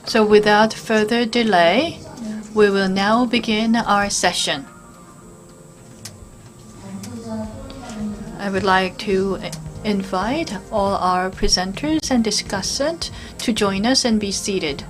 So without further delay, we will now begin our session. I would like to invite all our presenters and discussants to join us and be seated.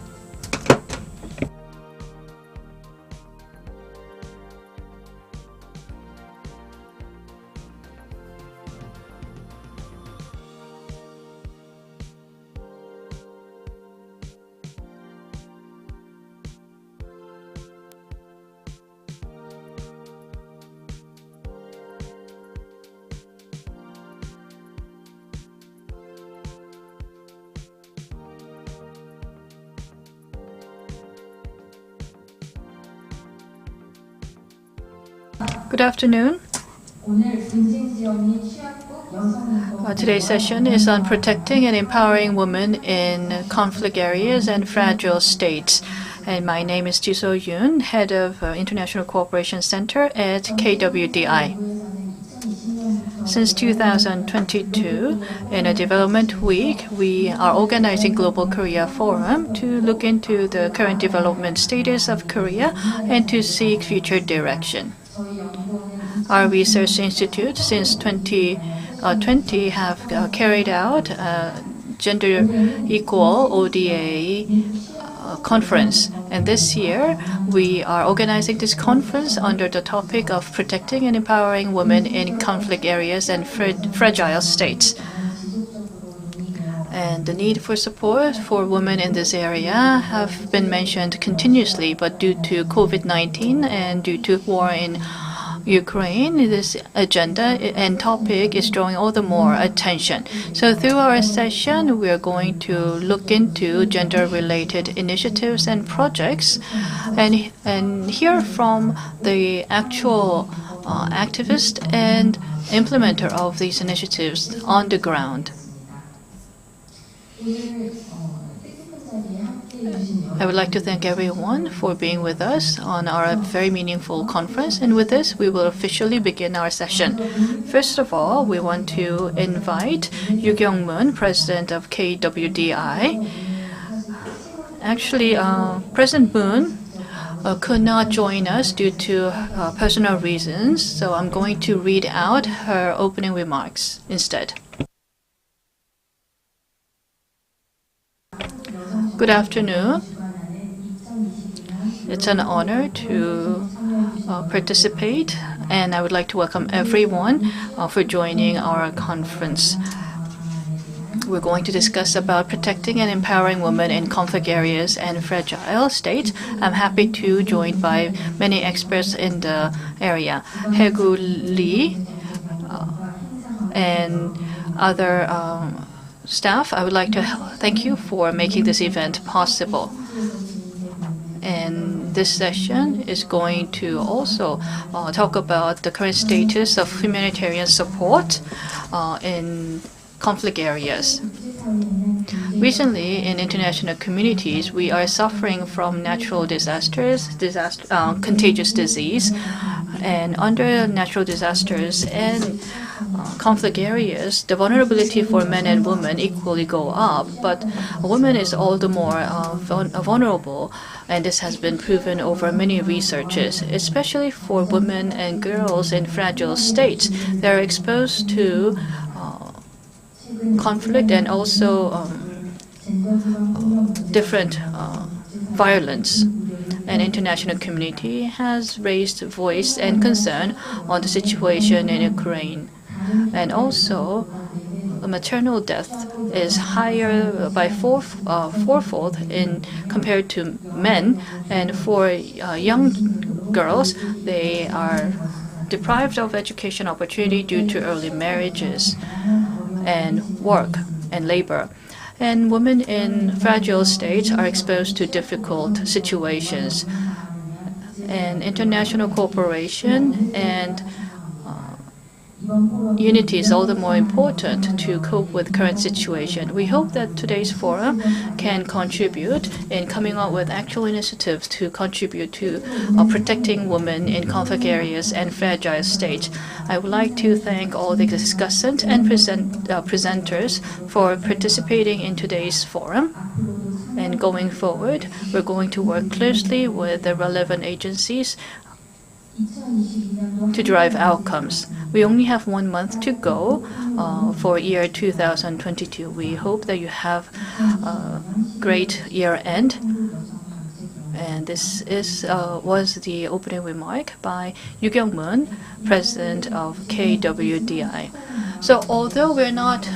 Good afternoon. Today's session is on protecting and empowering women in conflict areas and fragile states. And my name is Ji-so Yoon, head of International Cooperation Center at KWDI. Since 2022, in a development week, we are organizing Global Korea Forum to look into the current development status of Korea and to seek future direction. Our research institute since 2020 have carried out a gender equal ODA conference. And this year, we are organizing this conference under the topic of protecting and empowering women in conflict areas and fragile states. And the need for support for women in this area have been mentioned continuously, but due to COVID-19 and due to war in Ukraine, this agenda and topic is drawing all the more attention. So through our session, we are going to look into gender-related initiatives and projects and hear from the actual activist and implementer of these initiatives on the ground. I would like to thank everyone for being with us on our very meaningful conference. And with this, we will officially begin our session. First of all, we want to invite Yoo Kyung-moon, President of KWDI. Actually, President Moon could not join us due to personal reasons, so I'm going to read out her opening remarks instead. Good afternoon. It's an honor to participate, and I would like to welcome everyone for joining our conference. We're going to discuss about protecting and empowering women in conflict areas and fragile states. I'm happy to join by many experts in the area. Haegu Lee and other staff, I would like to thank you for making this event possible. And this session is going to also talk about the current status of humanitarian support in conflict areas. Recently, in international communities, we are suffering from natural disasters, contagious disease, and under natural disasters and conflict areas, the vulnerability for men and women equally go up, but a woman is all the more vulnerable, and this has been proven over many researches, especially for women and girls in fragile states. They're exposed to conflict and also different violence. And international community has raised voice and concern on the situation in Ukraine. And also, maternal death is higher by fourfold in compared to men. And for young girls, they are deprived of education opportunity due to early marriages and work and labor. And women in fragile states are exposed to difficult situations. And international cooperation and unity is all the more important to cope with the current situation. We hope that today's forum can contribute in coming up with actual initiatives to contribute to protecting women in conflict areas and fragile states. I would like to thank all the discussants and presenters for participating in today's forum. And going forward, we're going to work closely with the relevant agencies to drive outcomes. We only have 1 month to go for year 2022. We hope that you have a great year end. And this was the opening remark by Yoo Kyung-moon, President of KWDI. So although we're not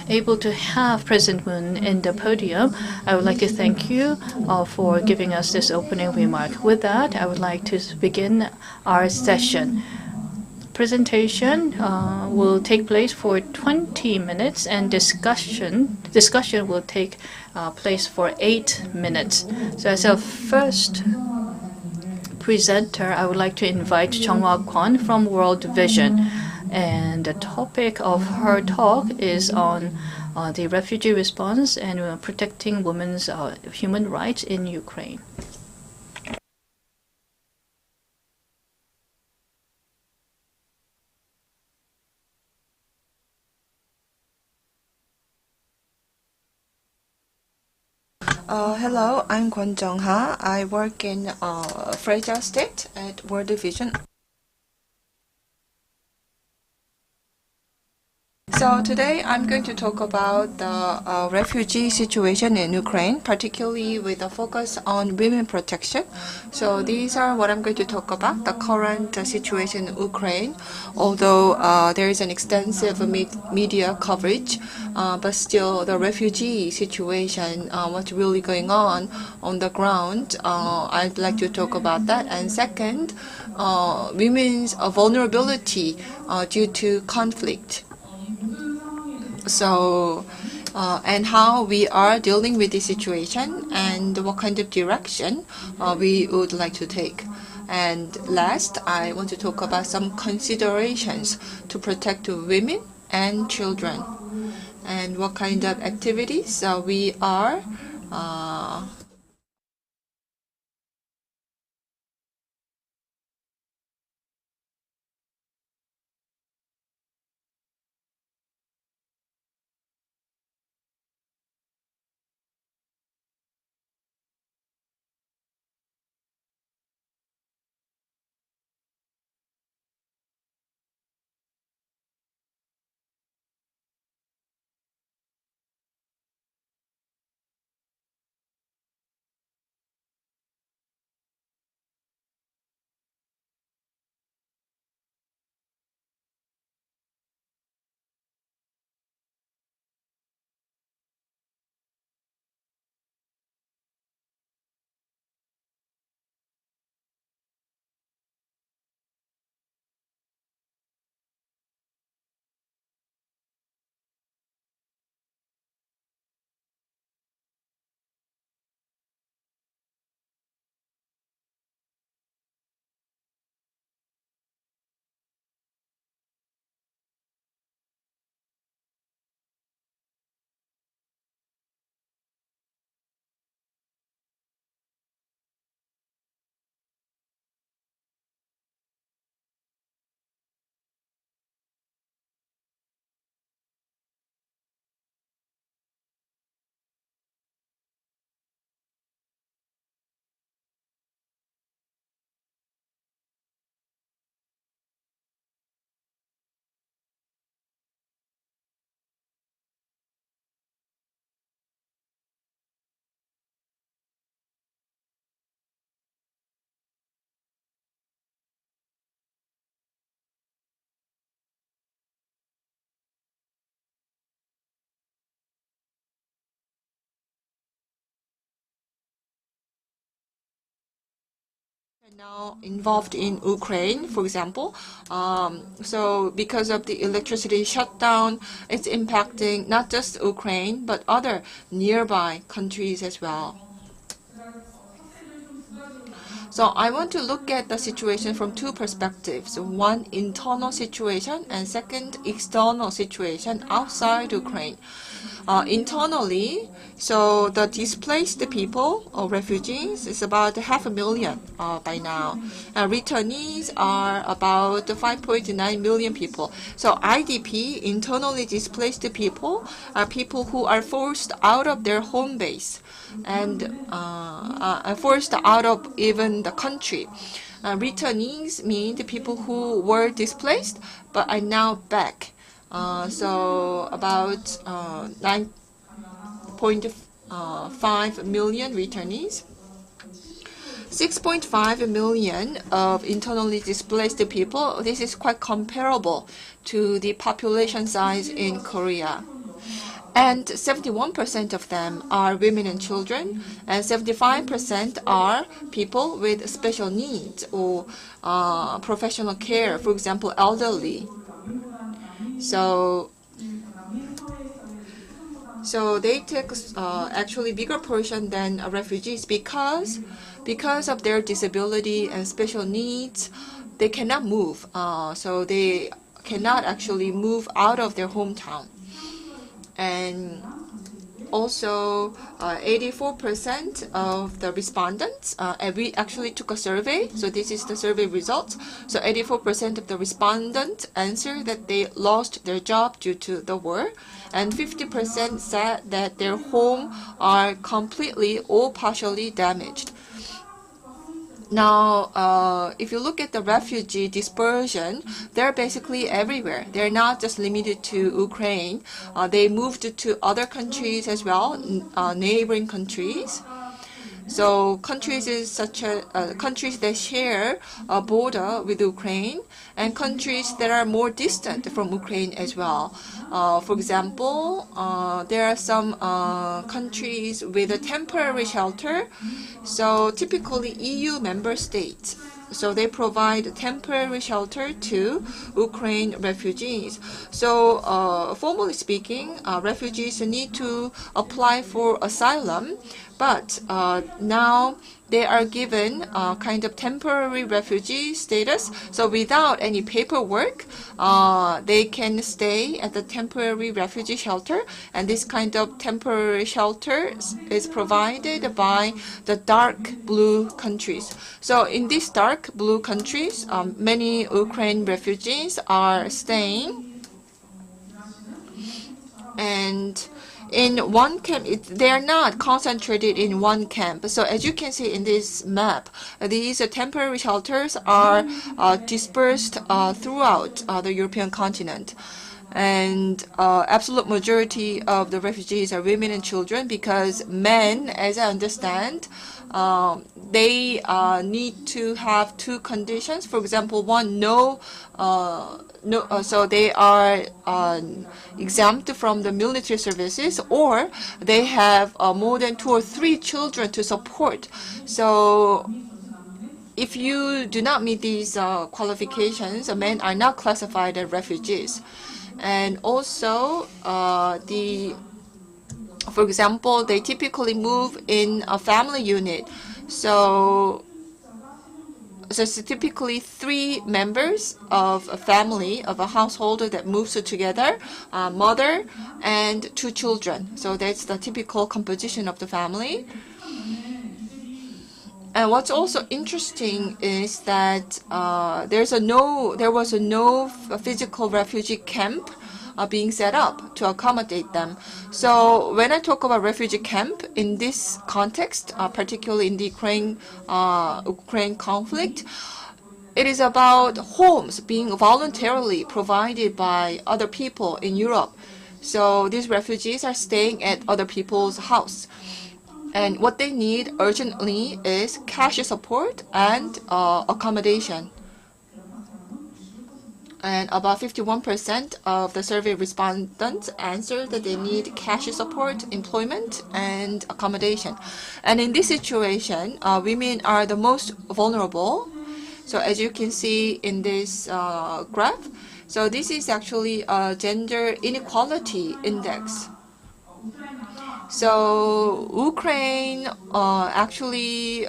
able to have President Moon in the podium, I would like to thank you for giving us this opening remark. With that, I would like to begin our session. Presentation will take place for 20 minutes and discussion will take place for 8 minutes. So as our first presenter, I would like to invite Chung-Hwa Kwon from World Vision. And the topic of her talk is on the refugee response and protecting women's human rights in Ukraine. Hello, I'm Kwon Jung-ha. I work in Fragile State at World Vision. So today I'm going to talk about the refugee situation in Ukraine, particularly with a focus on women protection. So these are what I'm going to talk about, the current situation in Ukraine. Although there is an extensive media coverage, but still the refugee situation, what's really going on the ground, I'd like to talk about that. And second, women's vulnerability due to conflict. So, and how we are dealing with this situation and what kind of direction we would like to take. And last, I want to talk about some considerations to protect women and children and what kind of activities we are now involved in Ukraine, for example. So because of the electricity shutdown, it's impacting not just Ukraine, but other nearby countries as well. So I want to look at the situation from two perspectives. One, internal situation, and second, external situation outside Ukraine. Internally, so the displaced people or refugees is about 500,000 by now. Returnees are about 5.9 million people. So IDP, internally displaced people, are people who are forced out of their home base and forced out of even the country. Returnees mean the people who were displaced but are now back. So about 9.5 million returnees. 6.5 million of internally displaced people. This is quite comparable to the population size in Korea. And 71% of them are women and children, and 75% are people with special needs or professional care, for example, elderly. So they take actually bigger portion than refugees because of their disability and special needs. They cannot move, so they cannot actually move out of their hometown. And also 84% of the respondents, and we actually took a survey, so this is the survey results. So 84% of the respondents answered that they lost their job due to the war, and 50% said that their home are completely or partially damaged. Now, if you look at the refugee dispersion, they're basically everywhere. They're not just limited to Ukraine. They moved to other countries as well, neighboring countries. So countries countries that share a border with Ukraine, and countries that are more distant from Ukraine as well. For example, there are some countries with a temporary shelter. So typically EU member states. So they provide temporary shelter to Ukraine refugees. So formally speaking, refugees need to apply for asylum, but now they are given kind of temporary refugee status. So without any paperwork, they can stay at the temporary refugee shelter. And this kind of temporary shelter is provided by the dark blue countries. So in these dark blue countries, many Ukraine refugees are staying. And in one camp, they are not concentrated in one camp. So as you can see in this map, these temporary shelters are dispersed throughout the European continent. And absolute majority of the refugees are women and children, because men, as I understand, they need to have two conditions. For example, one, so they are exempt from the military services, or they have more than 2 or 3 children to support. So if you do not meet these qualifications, men are not classified as refugees. And also, for example, they typically move in a family unit. So it's typically 3 members of a family, of a household that moves together, mother and 2 children. So that's the typical composition of the family. And what's also interesting is that there was no physical refugee camp being set up to accommodate them. So when I talk about refugee camp in this context, particularly in the Ukraine conflict, it is about homes being voluntarily provided by other people in Europe. So these refugees are staying at other people's house. And what they need urgently is cash support and accommodation. And about 51% of the survey respondents answered that they need cash support, employment, and accommodation. And in this situation, women are the most vulnerable. So as you can see in this graph, so this is actually a gender inequality index. So Ukraine actually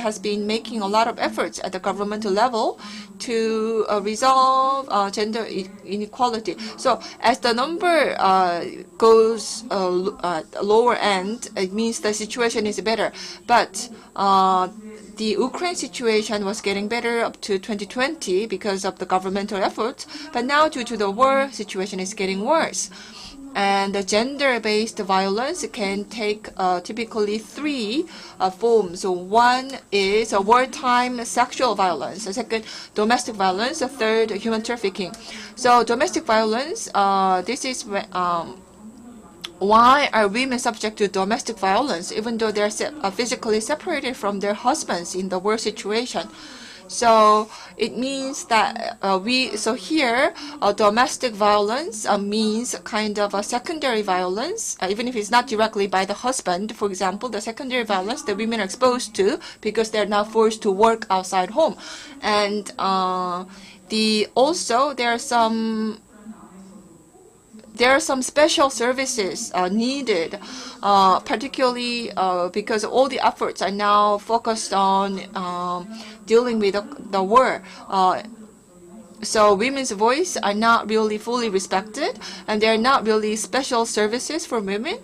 has been making a lot of efforts at the governmental level to resolve gender inequality. So as the number goes lower end, it means the situation is better. But the Ukraine situation was getting better up to 2020 because of the governmental efforts, but now due to the war, situation is getting worse. And the gender-based violence can take typically three forms. So one is wartime sexual violence, the second, domestic violence, the third, human trafficking. So domestic violence, this is why are women subject to domestic violence even though they're physically separated from their husbands in the war situation? So it means that here domestic violence means kind of a secondary violence, even if it's not directly by the husband. For example, the secondary violence that women are exposed to because they're now forced to work outside home. And there are some special services needed, particularly because all the efforts are now focused on dealing with the war. So women's voice are not really fully respected, and there are not really special services for women.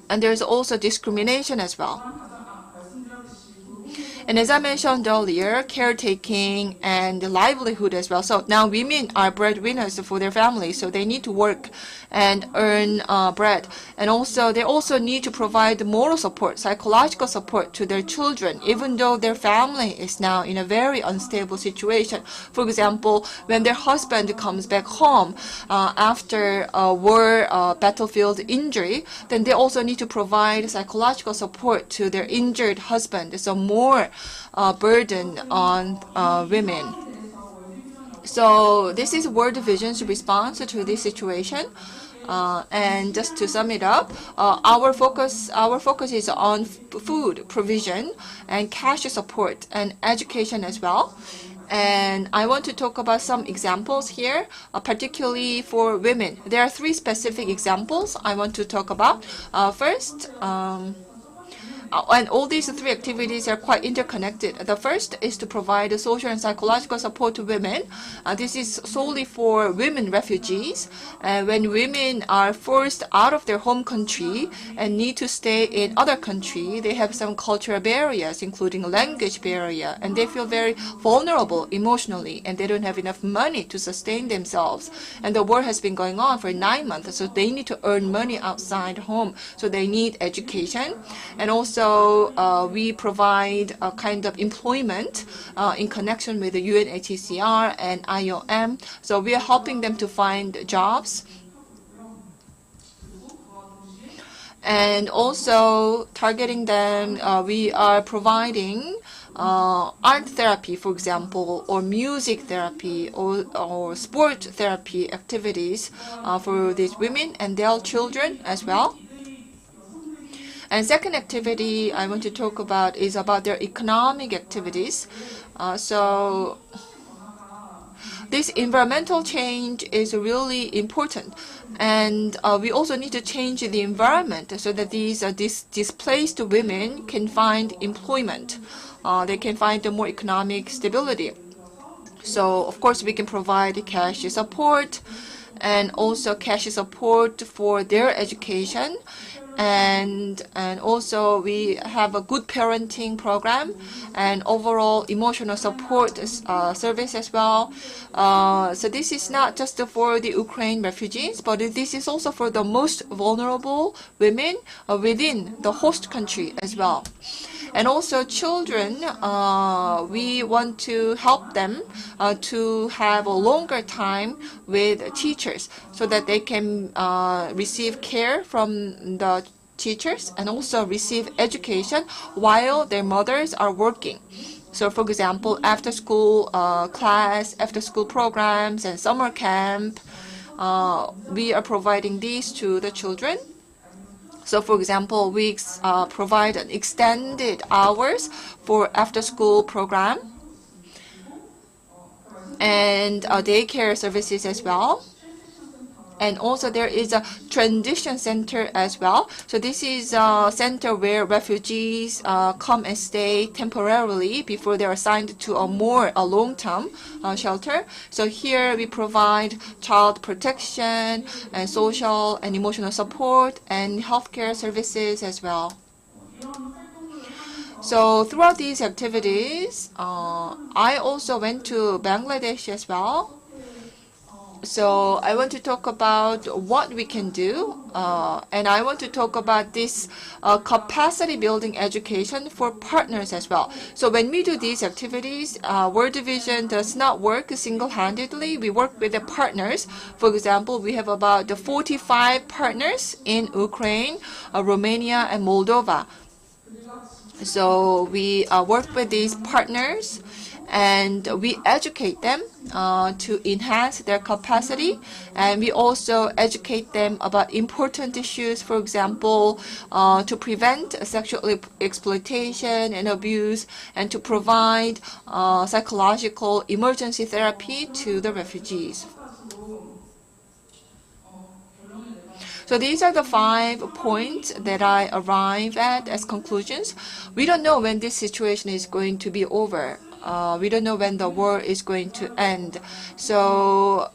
And there's also discrimination as well. And as I mentioned earlier, caretaking and livelihood as well. So now women are breadwinners for their family, so they need to work and earn bread. And also, they also need to provide moral support, psychological support to their children, even though their family is now in a very unstable situation. For example, when their husband comes back home after a war battlefield injury, then they also need to provide psychological support to their injured husband. So more burden on women. So this is World Vision's response to this situation. And just to sum it up, our focus is on food provision and cash support and education as well. And I want to talk about some examples here, particularly for women. There are three specific examples I want to talk about. First, and all these three activities are quite interconnected. The first is to provide social and psychological support to women. This is solely for women refugees. When women are forced out of their home country and need to stay in other country, they have some cultural barriers, including language barrier, and they feel very vulnerable emotionally, and they don't have enough money to sustain themselves. And the war has been going on for 9 months, so they need to earn money outside home. So they need education, and also we provide a kind of employment in connection with the UNHCR and IOM. So we are helping them to find jobs. And also targeting them, we are providing art therapy, for example, or music therapy, or sport therapy activities for these women and their children as well. And second activity I want to talk about is about their economic activities. So this environmental change is really important. And we also need to change the environment so that these displaced women can find employment. They can find more economic stability. So, of course, we can provide cash support and also cash support for their education. And also we have a good parenting program and overall emotional support service as well. So this is not just for the Ukraine refugees, but this is also for the most vulnerable women within the host country as well. And also children, we want to help them to have a longer time with teachers so that they can receive care from the teachers and also receive education while their mothers are working. So for example, after school class, after school programs and summer camp, we are providing these to the children. So for example, we provide an extended hours for after-school program and daycare services as well. and also there is a transition center as well. So this is a center where refugees come and stay temporarily before they are assigned to a long-term shelter. So here we provide child protection and social and emotional support and healthcare services as well. So throughout these activities, I also went to Bangladesh as well. So I want to talk about what we can do, and I want to talk about this capacity building education for partners as well. So when we do these activities, World Vision does not work single-handedly. We work with the partners. For example, we have about 45 partners in Ukraine, Romania, and Moldova. So we work with these partners and we educate them to enhance their capacity, and we also educate them about important issues, for example, to prevent sexual exploitation and abuse, and to provide psychological emergency therapy to the refugees. So these are the 5 points that I arrive at as conclusions. We don't know when this situation is going to be over. We don't know when the war is going to end. So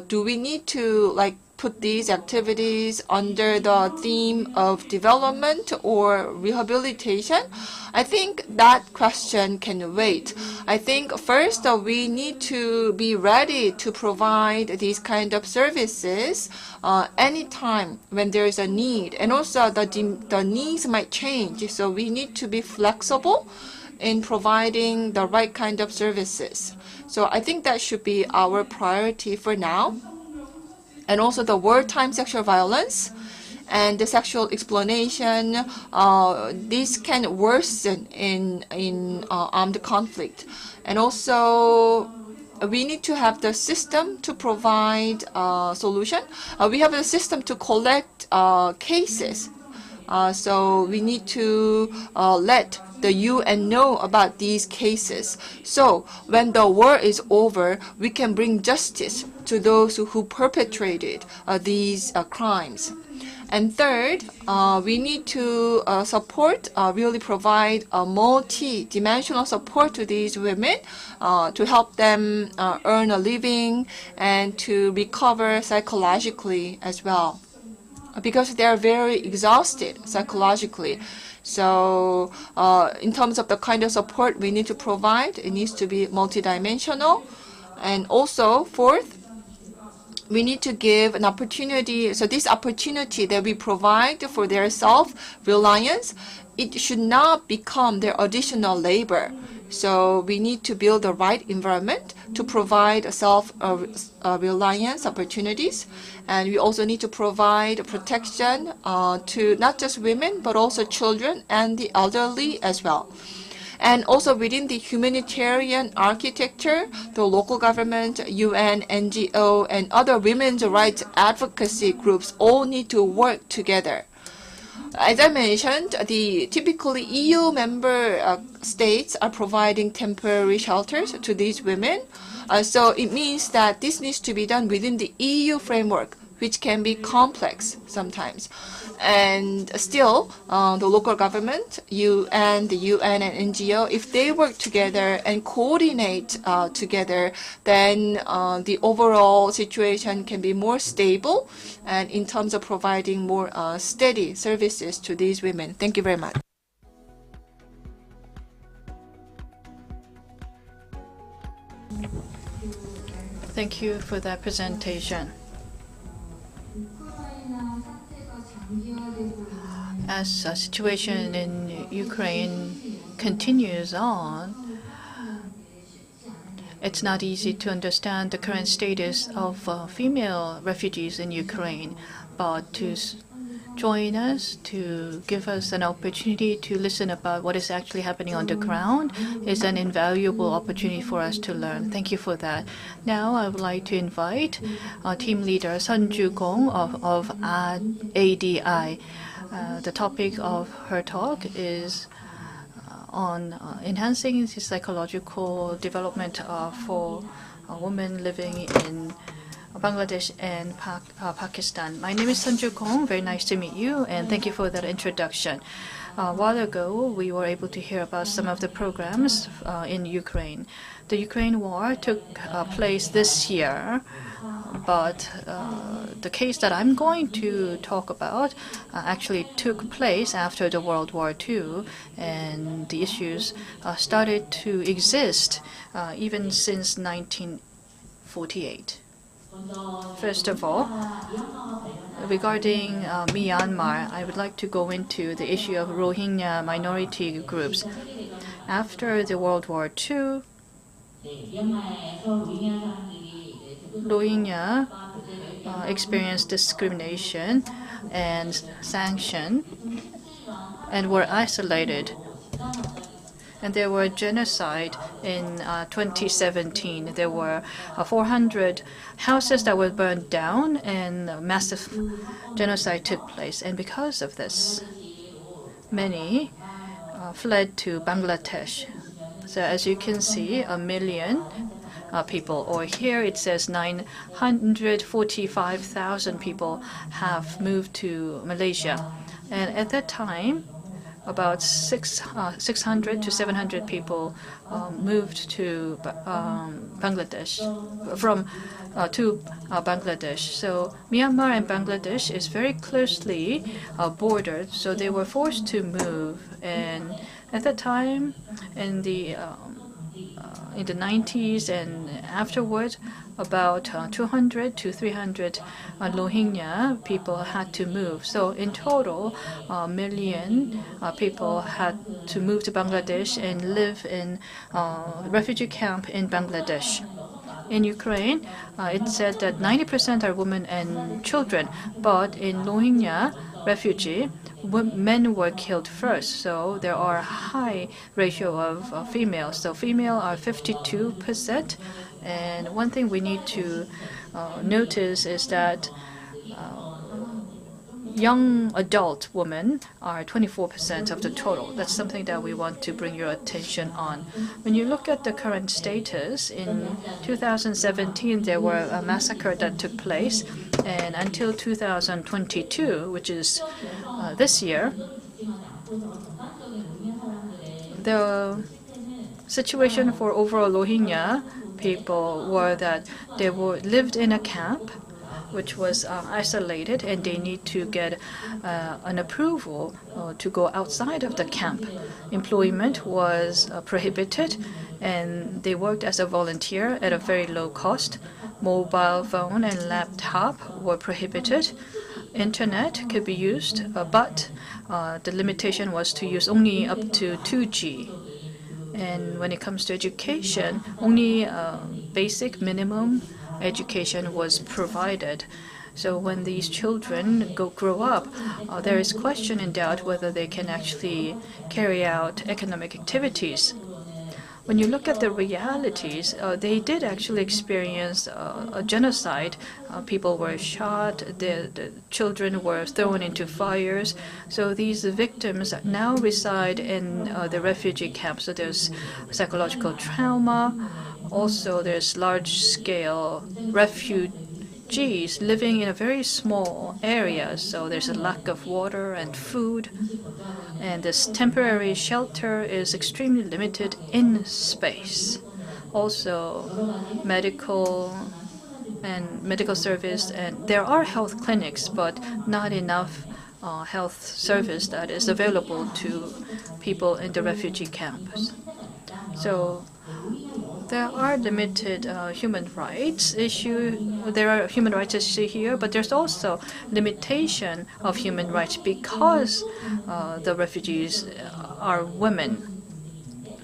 do we need to put these activities under the theme of development or rehabilitation? I think that question can wait. I think first we need to be ready to provide these kind of services anytime when there is a need, and also the needs might change, so we need to be flexible in providing the right kind of services. So I think that should be our priority for now. And also the wartime sexual violence and the sexual exploitation, this can worsen in armed conflict. And also we need to have the system to provide solution. We have a system to collect cases. So we need to let the UN know about these cases. So when the war is over, we can bring justice to those who perpetrated these crimes. And third, we need to really provide a multi-dimensional support to these women to help them earn a living and to recover psychologically as well, because they are very exhausted psychologically. So in terms of the kind of support we need to provide, it needs to be multidimensional. And also, fourth, we need to give an opportunity. So this opportunity that we provide for their self-reliance, it should not become their additional labor. So we need to build the right environment to provide self-reliance opportunities. And we also need to provide protection to not just women, but also children and the elderly as well. And also within the humanitarian architecture, the local government, UN, NGO, and other women's rights advocacy groups all need to work together. As I mentioned, the typically EU member states are providing temporary shelters to these women. So it means that this needs to be done within the EU framework, which can be complex sometimes. And still, the local government, the UN and NGO, if they work together and coordinate together, then the overall situation can be more stable, and in terms of providing more steady services to these women. Thank you very much. Thank you for that presentation. As the situation in Ukraine continues on, it's not easy to understand the current status of female refugees in Ukraine, but to join us, to give us an opportunity to listen about what is actually happening on the ground is an invaluable opportunity for us to learn. Thank you for that. Now I would like to invite team leader Sun Ju-gong of ADI. The topic of her talk is on enhancing the psychological development for women living in Bangladesh and Pakistan. My name is Sanju Kong. Very nice to meet you, and thank you for that introduction. A while ago, we were able to hear about some of the programs in Ukraine. The Ukraine war took place this year, but the case that I'm going to talk about actually took place after the World War II, and the issues started to exist even since 1948. First of all, regarding Myanmar, I would like to go into the issue of Rohingya minority groups. After the World War II, Rohingya experienced discrimination and sanction and were isolated. And there were genocide in 2017. There were 400 houses that were burned down, and massive genocide took place. And because of this, many fled to Bangladesh. So as you can see, 1 million people, or here it says 945,000 people have moved to Malaysia. And at that time, about 600 to 700 people moved to Bangladesh, to Bangladesh. So Myanmar and Bangladesh is very closely bordered, so they were forced to move. And at that time, in the 90s and afterward, about 200 to 300 Rohingya people had to move. So in total, 1 million people had to move to Bangladesh and live in refugee camp in Bangladesh. In Ukraine, it said that 90% are women and children, but in Rohingya refugee, men were killed first, so there are a high ratio of females. So female are 52%, and one thing we need to notice is that young adult women are 24% of the total. That's something that we want to bring your attention on. When you look at the current status, in 2017 there were a massacre that took place, and until 2022, which is this year, the situation for overall Rohingya people were that they lived in a camp which was isolated, and they need to get an approval to go outside of the camp. Employment was prohibited, and they worked as a volunteer at a very low cost. Mobile phone and laptop were prohibited. Internet could be used, but the limitation was to use only up to 2G. And when it comes to education, only basic minimum education was provided. So when these children grow up, there is question and doubt whether they can actually carry out economic activities. When you look at the realities, they did actually experience a genocide. People were shot, the children were thrown into fires. So these victims now reside in the refugee camps. So there's psychological trauma. Also, there's large-scale refugees living in a very small area. So there's a lack of water and food. And this temporary shelter is extremely limited in space. Also, medical service, and there are health clinics, but not enough health service that is available to people in the refugee camps. So there are limited human rights issues. There are human rights issues here, but there's also limitation of human rights because the refugees are women.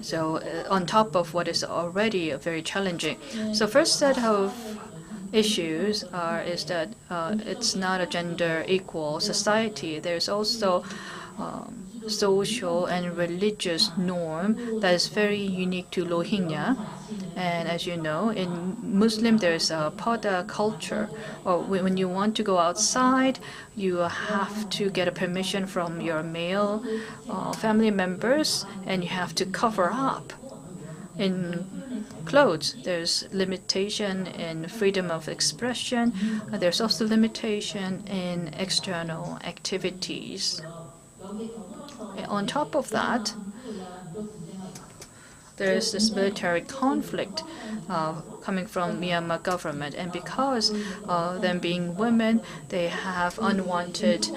So on top of what is already very challenging. So first set of issues is that it's not a gender equal society. There's also social and religious norm that is very unique to Rohingya. And as you know, in Muslim there's a Pada culture, or when you want to go outside, you have to get a permission from your male family members, and you have to cover up. In clothes, there's limitation in freedom of expression. There's also limitation in external activities. On top of that, there is this military conflict coming from Myanmar government, and because them being women, they have unwanted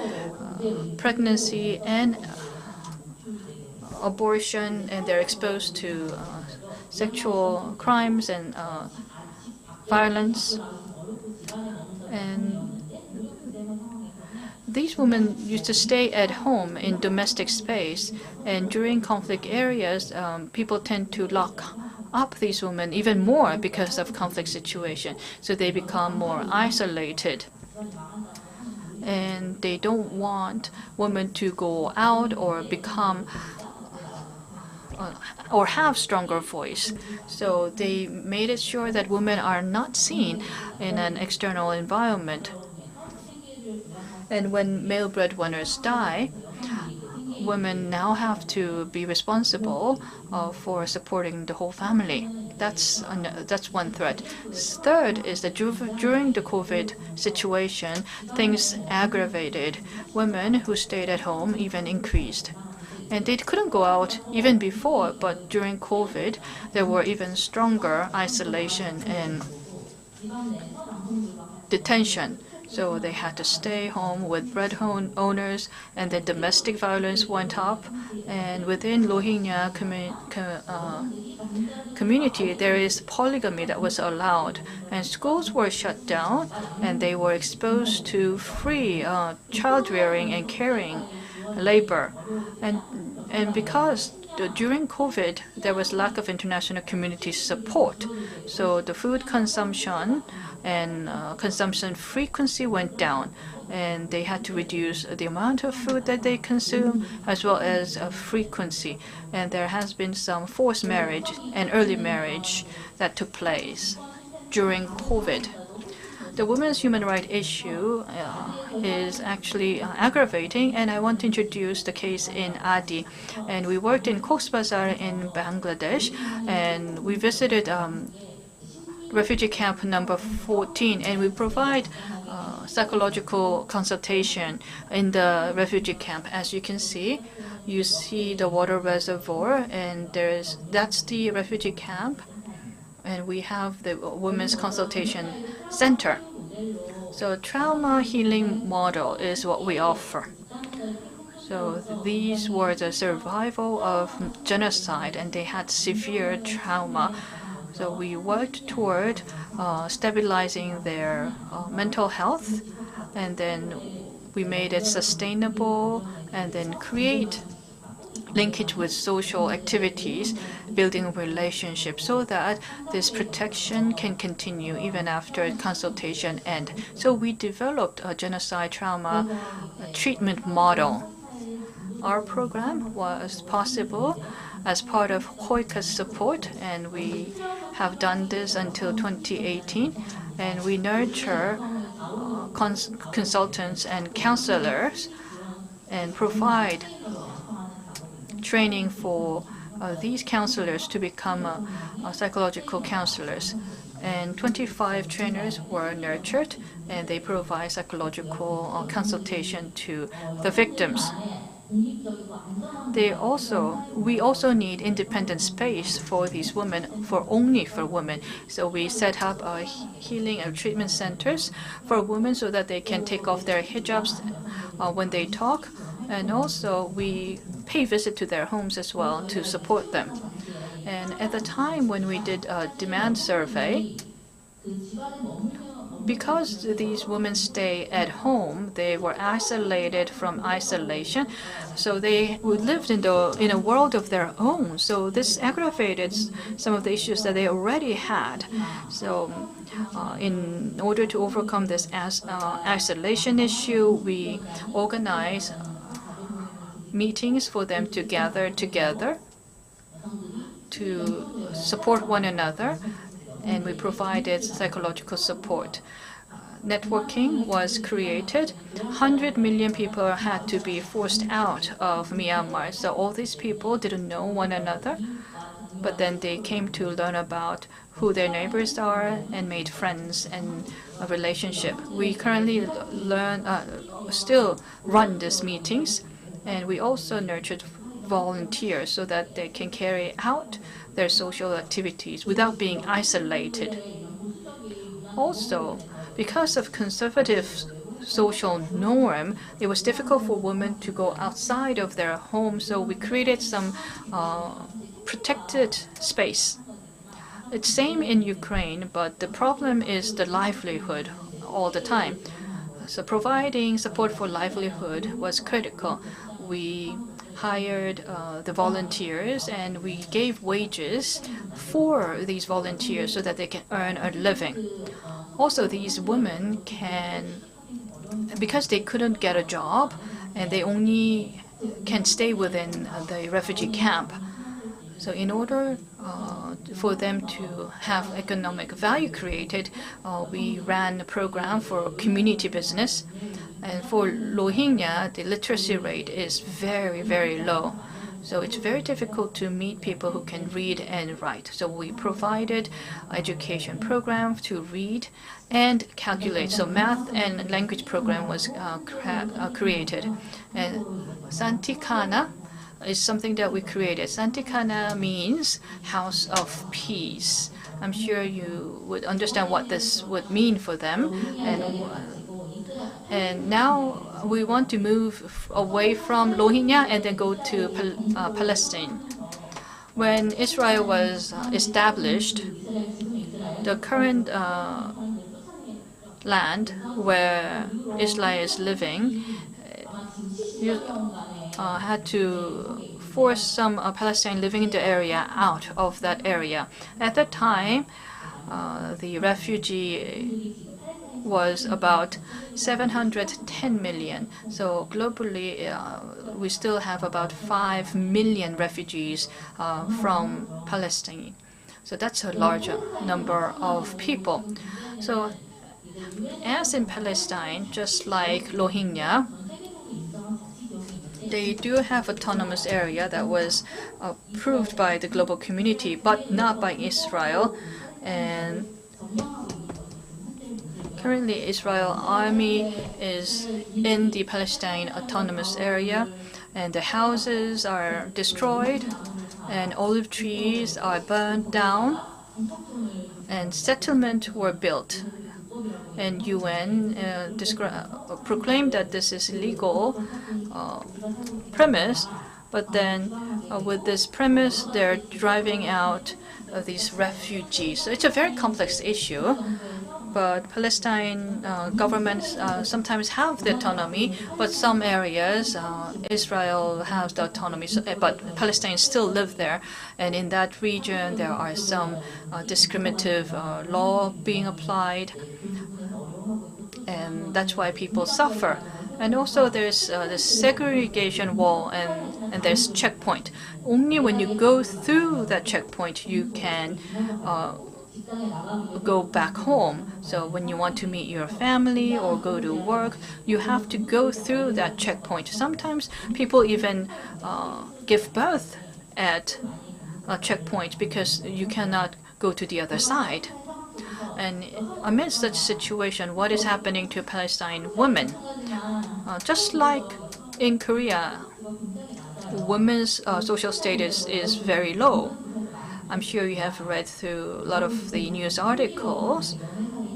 pregnancy and abortion, and they're exposed to sexual crimes and violence. And these women used to stay at home in domestic space, and during conflict areas, people tend to lock up these women even more because of conflict situation. So they become more isolated. And they don't want women to go out or become or have stronger voice. So they made it sure that women are not seen in an external environment. And when male breadwinners die, women now have to be responsible for supporting the whole family. That's one threat. Third is that during the COVID situation, things aggravated. Women who stayed at home even increased. And they couldn't go out even before, but during COVID, there were even stronger isolation and detention. So they had to stay home with bread owners, and then domestic violence went up. And within Rohingya community, there is polygamy that was allowed, and schools were shut down, and they were exposed to free child rearing and caring labor. And because during COVID, there was lack of international community support, so the food consumption and consumption frequency went down, and they had to reduce the amount of food that they consume as well as frequency. And there has been some forced marriage and early marriage that took place during COVID. The women's human rights issue is actually aggravating, and I want to introduce the case in Adi. And we worked in Cox's Bazar in Bangladesh, and we visited refugee camp number 14, and we provide psychological consultation in the refugee camp. As you can see, you see the water reservoir, and that's the refugee camp, and we have the women's consultation center. So trauma healing model is what we offer. So these were the survival of genocide, and they had severe trauma. So we worked toward stabilizing their mental health, and then we made it sustainable, and then create linkage with social activities, building relationships, so that this protection can continue even after consultation end. So we developed a genocide trauma treatment model. Our program was possible as part of KOICA's support, and we have done this until 2018. And we nurture consultants and counselors and provide training for these counselors to become psychological counselors. And 25 trainers were nurtured, and they provide psychological consultation to the victims. We also need independent space for these women, only for women. So we set up healing and treatment centers for women so that they can take off their hijabs when they talk. And also we pay visit to their homes as well to support them. And at the time when we did a demand survey, because these women stay at home, they were isolated from isolation. So they lived in a world of their own. So this aggravated some of the issues that they already had. So in order to overcome this isolation issue, we organize meetings for them to gather together to support one another, and we provided psychological support. Networking was created. 100 million people had to be forced out of Myanmar. So all these people didn't know one another. but then they came to learn about who their neighbors are and made friends and a relationship. We currently still run these meetings, and we also nurtured volunteers so that they can carry out their social activities without being isolated. Also, because of conservative social norm, it was difficult for women to go outside of their home, so we created some protected space. It's same in Ukraine, but the problem is the livelihood all the time. So providing support for livelihood was critical. We hired the volunteers and we gave wages for these volunteers so that they can earn a living. Also, these women can, because they couldn't get a job and they only can stay within the refugee camp. So in order for them to have economic value created, we ran a program for community business. And for Rohingya, the literacy rate is very, very low. So it's very difficult to meet people who can read and write. So we provided education programs to read and calculate. So math and language program was created. And Santikana is something that we created. Santikana means house of peace. I'm sure you would understand what this would mean for them. And now we want to move away from Rohingya and then go to Palestine. When Israel was established, the current land where Israel is living had to force some Palestinians living in the area out of that area. At that time, the refugee was about 710 million. So globally, we still have about 5 million refugees from Palestine. So that's a larger number of people. So as in Palestine, just like Rohingya, they do have autonomous area that was approved by the global community, but not by Israel. And currently, Israel army is in the Palestine autonomous area, and the houses are destroyed, and olive trees are burned down, and settlements were built. And UN proclaimed that this is illegal premise, but then with this premise, they're driving out these refugees. So it's a very complex issue. But Palestine governments sometimes have the autonomy, but some areas Israel has the autonomy, but Palestinians still live there. And in that region, there are some discriminative law being applied, and that's why people suffer. And also there's the segregation wall and there's checkpoint. Only when you go through that checkpoint, you can go back home. So when you want to meet your family or go to work, you have to go through that checkpoint. Sometimes people even give birth at a checkpoint because you cannot go to the other side. And amidst such situation, what is happening to Palestinian women? Just like in Korea, women's social status is very low. I'm sure you have read through a lot of the news articles,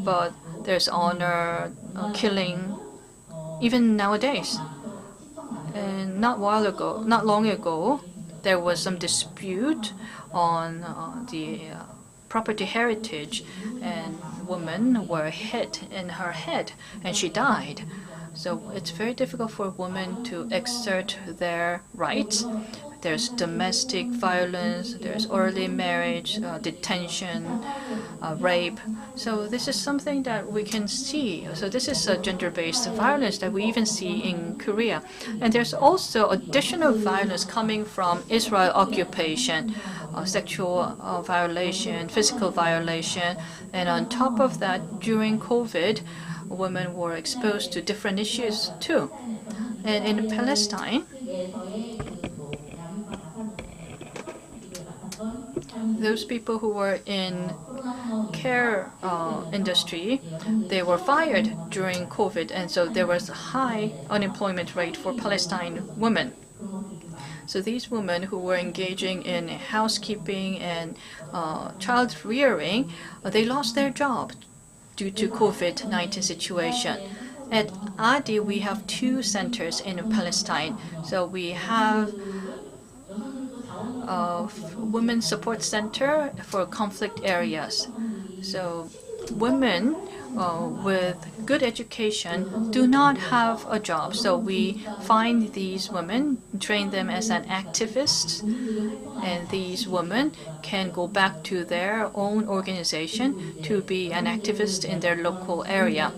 but there's honor killing even nowadays. And not long ago, there was some dispute on the property heritage, and women were hit in her head, and she died. So it's very difficult for women to exert their rights. There's domestic violence, there's early marriage, detention, rape. So this is something that we can see. So this is a gender-based violence that we even see in Korea. And there's also additional violence coming from Israel occupation, sexual violation, physical violation. And on top of that, during COVID, women were exposed to different issues too. And in Palestine, those people who were in care industry, they were fired during COVID, and so there was a high unemployment rate for Palestine women. So these women who were engaging in housekeeping and child rearing, they lost their job due to COVID-19 situation. At ADI, we have 2 centers in Palestine. So we have a Women's Support Center for conflict areas. So women with good education do not have a job. So we find these women, train them as an activist, and these women can go back to their own organization to be an activist in their local area.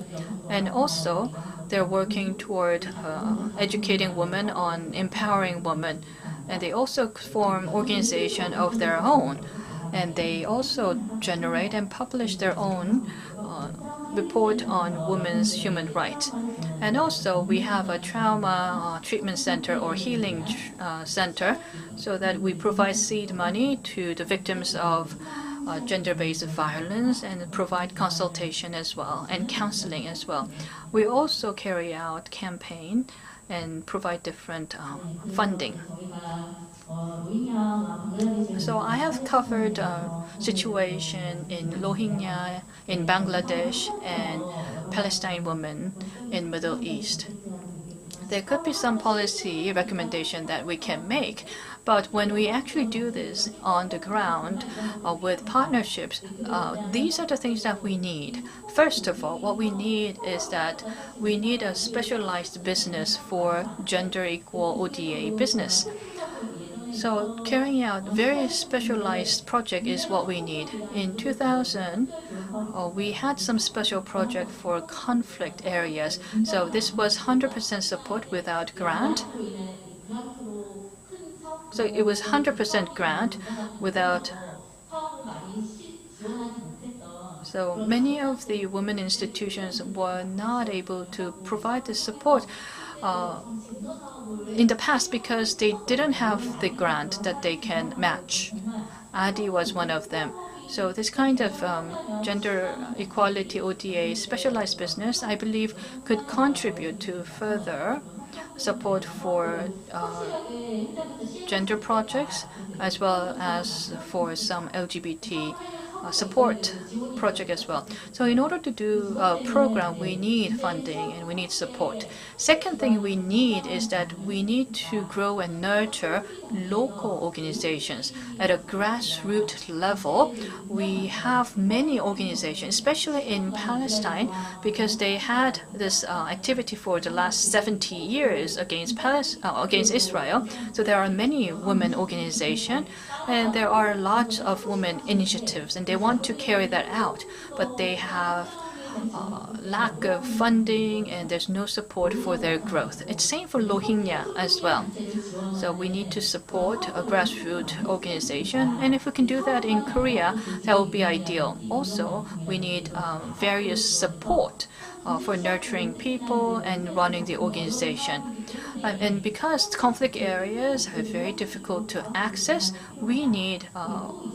And also, they're working toward educating women on empowering women. And they also form organization of their own. And they also generate and publish their own report on women's human rights. And also, we have a trauma treatment center or healing center, so that we provide seed money to the victims of gender-based violence and provide consultation as well and counseling as well. We also carry out campaign and provide different funding. So I have covered situation in Rohingya, in Bangladesh, and Palestine women in Middle East. There could be some policy recommendation that we can make, but when we actually do this on the ground with partnerships, these are the things that we need. First of all, what we need is that we need a specialized business for gender equal ODA business. So carrying out very specialized project is what we need. In 2000, we had some special project for conflict areas. So this was 100% support without grant. So it was 100% grant without. So many of the women institutions were not able to provide the support in the past because they didn't have the grant that they can match. ADI was one of them. So this kind of gender equality ODA specialized business, I believe, could contribute to further support for gender projects as well as for some LGBT support project as well. So in order to do a program, we need funding and we need support. Second thing we need is that we need to grow and nurture local organizations at a grassroots level. We have many organizations, especially in Palestine, because they had this activity for the last 70 years against Israel. So there are many women organizations, and there are lots of women initiatives, and they want to carry that out, but they have lack of funding and there's no support for their growth. It's same for Rohingya as well. So we need to support a grassroots organization, and if we can do that in Korea, that would be ideal. Also, we need various support for nurturing people and running the organization. And because conflict areas are very difficult to access, we need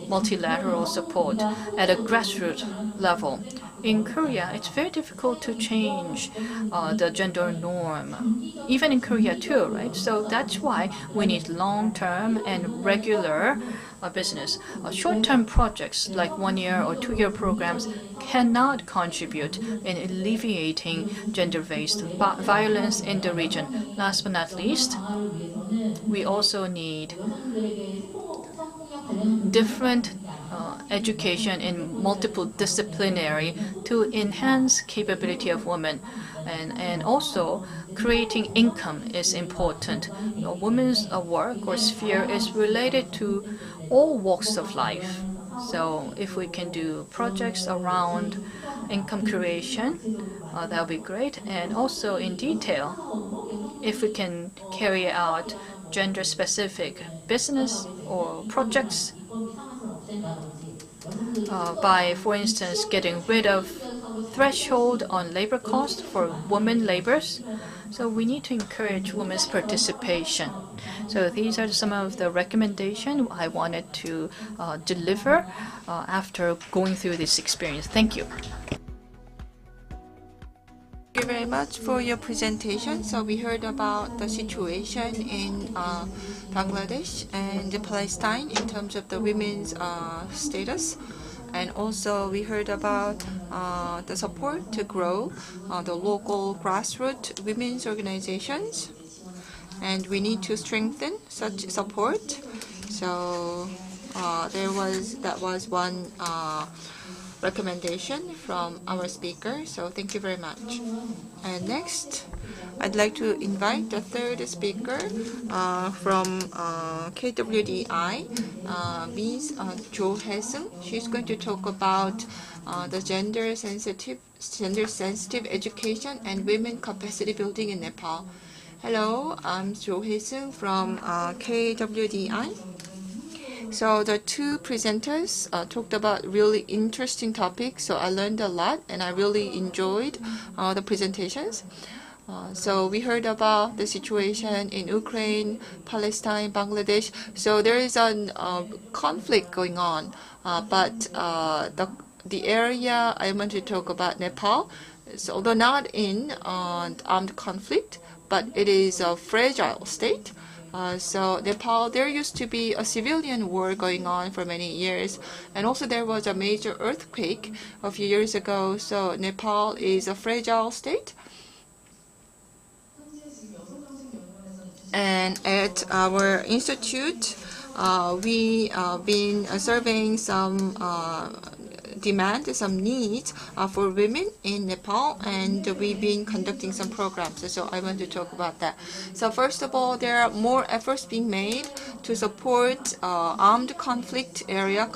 multilateral support at a grassroots level. In Korea, it's very difficult to change the gender norm, even in Korea too, right? So that's why we need long-term and regular business. Short-term projects like 1-year or 2-year programs cannot contribute in alleviating gender-based violence in the region. Last but not least, we also need different education in multiple disciplinary to enhance capability of women, and also creating income is important. Women's work or sphere is related to all walks of life. So if we can do projects around income creation, that would be great. And also in detail, if we can carry out gender-specific business or projects by, for instance, getting rid of threshold on labor cost for women laborers. So we need to encourage women's participation. So these are some of the recommendations I wanted to deliver after going through this experience. Thank you. Thank you very much for your presentation. So we heard about the situation in Bangladesh and Palestine in terms of the women's status. And also we heard about the support to grow the local grassroots women's organizations. And we need to strengthen such support. So that was one recommendation from our speaker. So thank you very much. And next, I'd like to invite the third speaker from KWDI, Ms. Jo Hae-sung. She's going to talk about the gender-sensitive education and women capacity building in Nepal. Hello, I'm Jo Hae-sung from KWDI. So the two presenters talked about really interesting topics, so I learned a lot and I really enjoyed the presentations. So we heard about the situation in Ukraine, Palestine, Bangladesh. So there is a conflict going on, but the area I want to talk about, Nepal, so although not in armed conflict, but it is a fragile state. So Nepal, there used to be a civilian war going on for many years, and also there was a major earthquake a few years ago. So Nepal is a fragile state. And at our institute, we have been surveying some some needs for women in Nepal, and we've been conducting some programs. So I want to talk about that. So first of all, there are more efforts being made to support armed conflict area,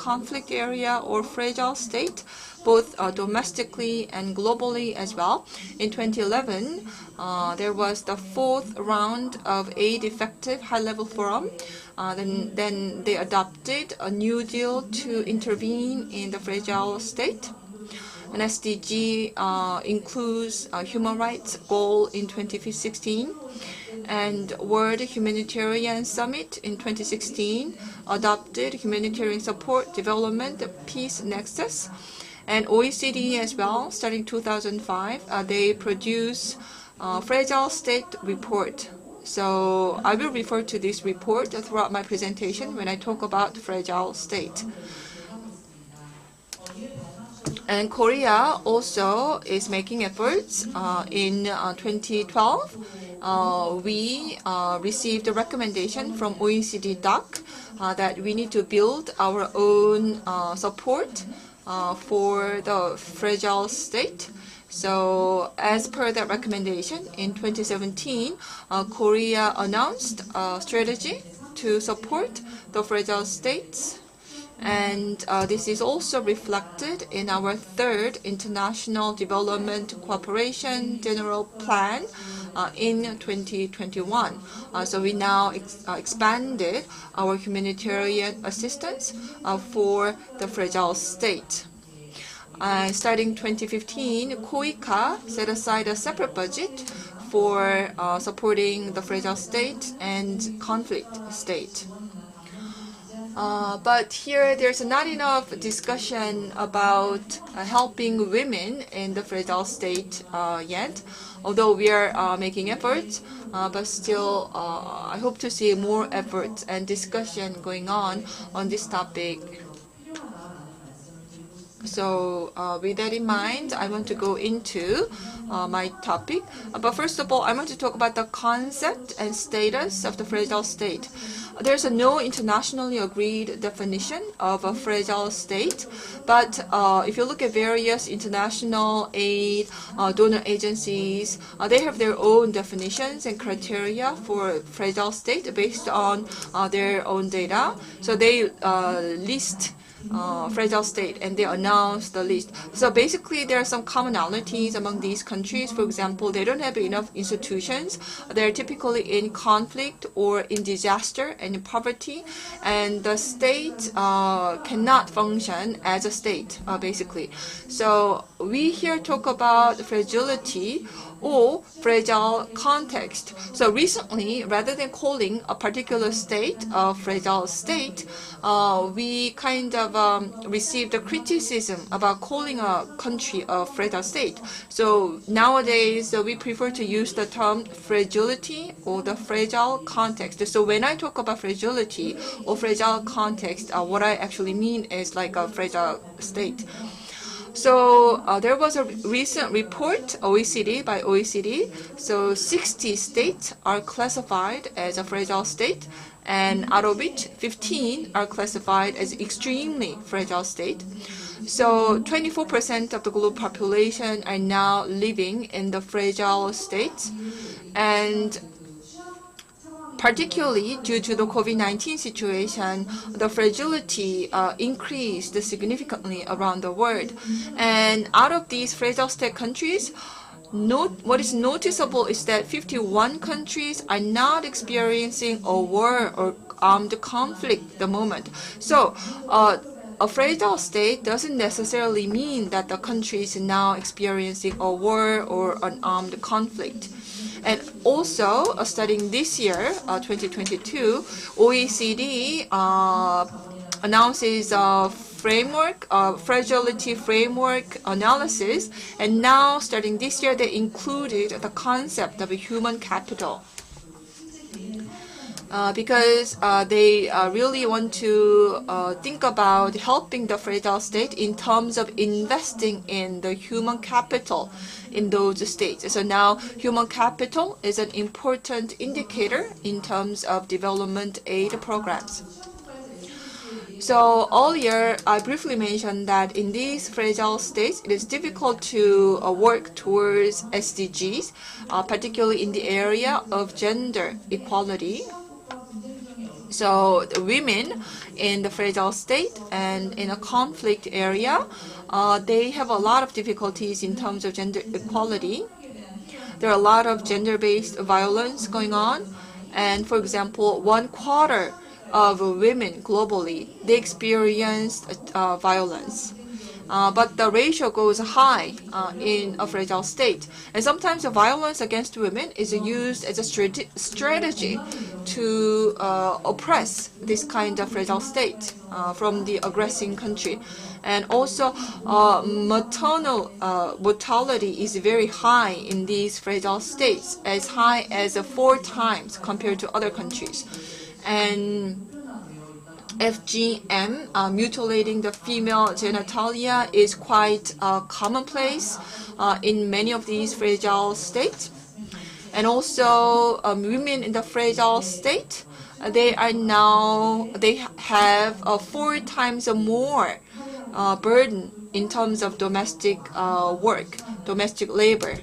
or fragile state, both domestically and globally as well. In 2011, there was the 4th round of Aid Effective High-Level Forum. Then they adopted a new deal to intervene in the fragile state. An SDG includes a human rights goal in 2016, and World Humanitarian Summit in 2016 adopted humanitarian support development peace nexus. And OECD as well, starting 2005, they produce fragile state report. So I will refer to this report throughout my presentation when I talk about fragile state. And Korea also is making efforts. In 2012, we received a recommendation from OECD DAC that we need to build our own support for the fragile state. So as per that recommendation, in 2017, Korea announced a strategy to support the fragile states. And this is also reflected in our 3rd International Development Cooperation General Plan in 2021. So we now expanded our humanitarian assistance for the fragile state. Starting 2015, KOICA set aside a separate budget for supporting the fragile state and conflict state. But here there's not enough discussion about helping women in the fragile state yet, although we are making efforts, but still I hope to see more efforts and discussion going on this topic. So with that in mind, I want to go into my topic. But first of all, I want to talk about the concept and status of the fragile state. There's no internationally agreed definition of a fragile state, but if you look at various international aid donor agencies, they have their own definitions and criteria for fragile state based on their own data. So they list fragile state, and they announce the list. So basically, there are some commonalities among these countries. For example, they don't have enough institutions. They're typically in conflict or in disaster and in poverty, and the state cannot function as a state, basically. So we here talk about fragility or fragile context. So recently, rather than calling a particular state a fragile state, we kind of received a criticism about calling a country a fragile state. So nowadays, we prefer to use the term fragility or the fragile context. So when I talk about fragility or fragile context, what I actually mean is like a fragile state. So there was a recent report by OECD. So 60 states are classified as a fragile state, and out of which 15 are classified as extremely fragile state. So 24% of the global population are now living in the fragile state, and particularly due to the COVID-19 situation, the fragility increased significantly around the world. And out of these fragile state countries, what is noticeable is that 51 countries are not experiencing a war or armed conflict at the moment. So a fragile state doesn't necessarily mean that the country is now experiencing a war or an armed conflict. And also, studying this year, 2022, OECD announces a framework, fragility framework analysis, and now starting this year, they included the concept of a human capital. Because they really want to think about helping the fragile state in terms of investing in the human capital in those states. So now human capital is an important indicator in terms of development aid programs. So earlier, I briefly mentioned that in these fragile states, it is difficult to work towards SDGs, particularly in the area of gender equality. So the women in the fragile state and in a conflict area, they have a lot of difficulties in terms of gender equality. There are a lot of gender-based violence going on. And for example, 1/4 of women globally, they experienced violence. But the ratio goes high in a fragile state. And sometimes the violence against women is used as a strategy to oppress this kind of fragile state from the aggressing country. And also, maternal mortality is very high in these fragile states, as high as 4 times compared to other countries. And FGM, mutilating the female genitalia, is quite commonplace in many of these fragile states. And also, women in the fragile state, they have 4 times more burden in terms of domestic work, domestic labor.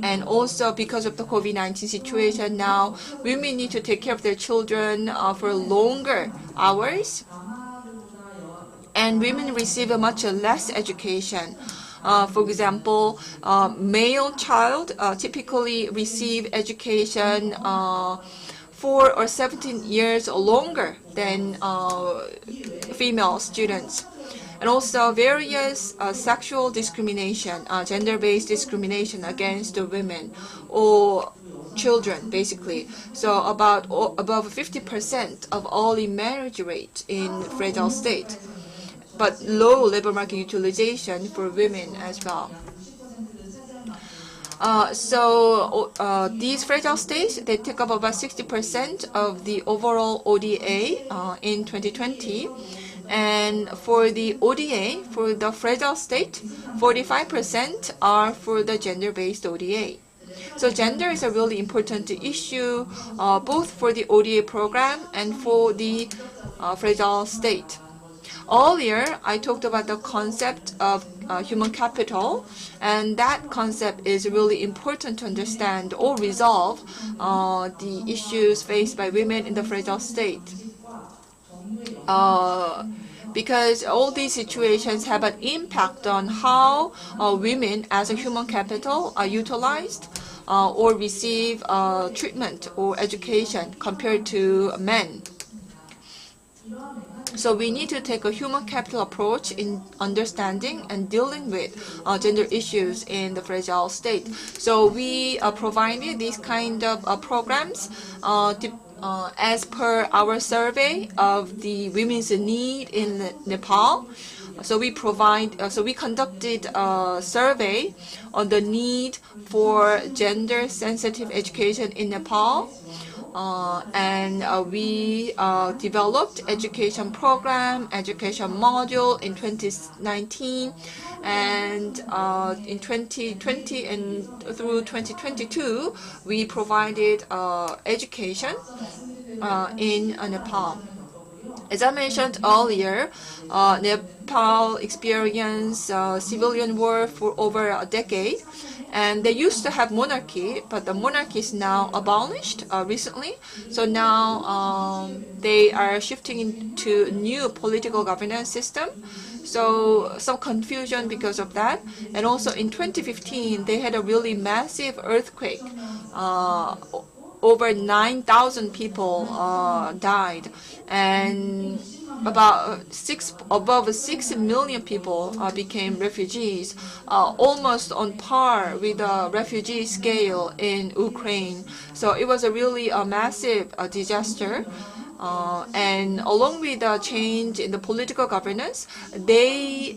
And also because of the COVID-19 situation now, women need to take care of their children for longer hours. And women receive a much less education. For example, male child typically receive education 4 or 17 years longer than female students. And also various sexual discrimination, gender-based discrimination against the women or children, basically. So about above 50% of early marriage rate in fragile state, but low labor market utilization for women as well. These fragile states, they take up about 60% of the overall ODA in 2020. And for the ODA, for the fragile state, 45% are for the gender-based ODA. So gender is a really important issue, both for the ODA program and for the fragile state. Earlier, I talked about the concept of human capital, and that concept is really important to understand or resolve the issues faced by women in the fragile state. because all these situations have an impact on how women as a human capital are utilized or receive treatment or education compared to men. So we need to take a human capital approach in understanding and dealing with gender issues in the fragile state. So we provided these kind of programs as per our survey of the women's need in Nepal. So we conducted a survey on the need for gender-sensitive education in Nepal. We developed education program, education module in 2019, and in 2020 and through 2022, we provided education in Nepal. As I mentioned earlier, Nepal experienced civilian war for over a decade, and they used to have monarchy, but the monarchy is now abolished recently. So now they are shifting into new political governance system. So some confusion because of that. And also in 2015, they had a really massive earthquake. Over 9,000 people died, and above 6 million people became refugees, almost on par with the refugee scale in Ukraine. So it was a really massive disaster. And along with the change in the political governance, they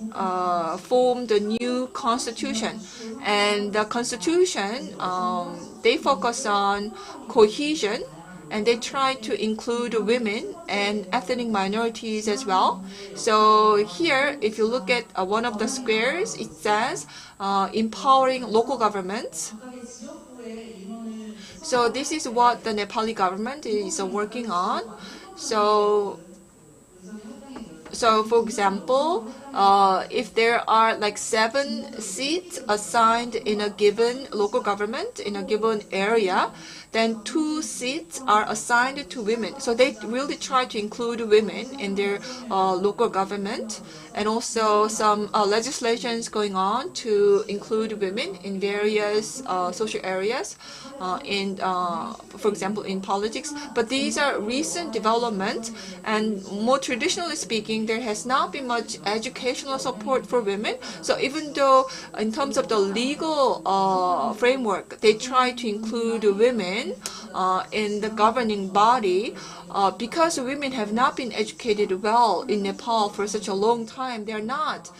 formed a new constitution. And the constitution, they focus on cohesion, and they try to include women and ethnic minorities as well. So here, if you look at one of the squares, it says empowering local governments. So this is what the Nepali government is working on. So for example, if there are like 7 seats assigned in a given local government in a given area, then 2 seats are assigned to women. So they really try to include women in their local government, and also some legislations going on to include women in various social areas, for example, in politics. But these are recent developments, and more traditionally speaking, there has not been much educational support for women. So even though in terms of the legal framework, they try to include women in the governing body, because women have not been educated well in Nepal for such a long time, there are not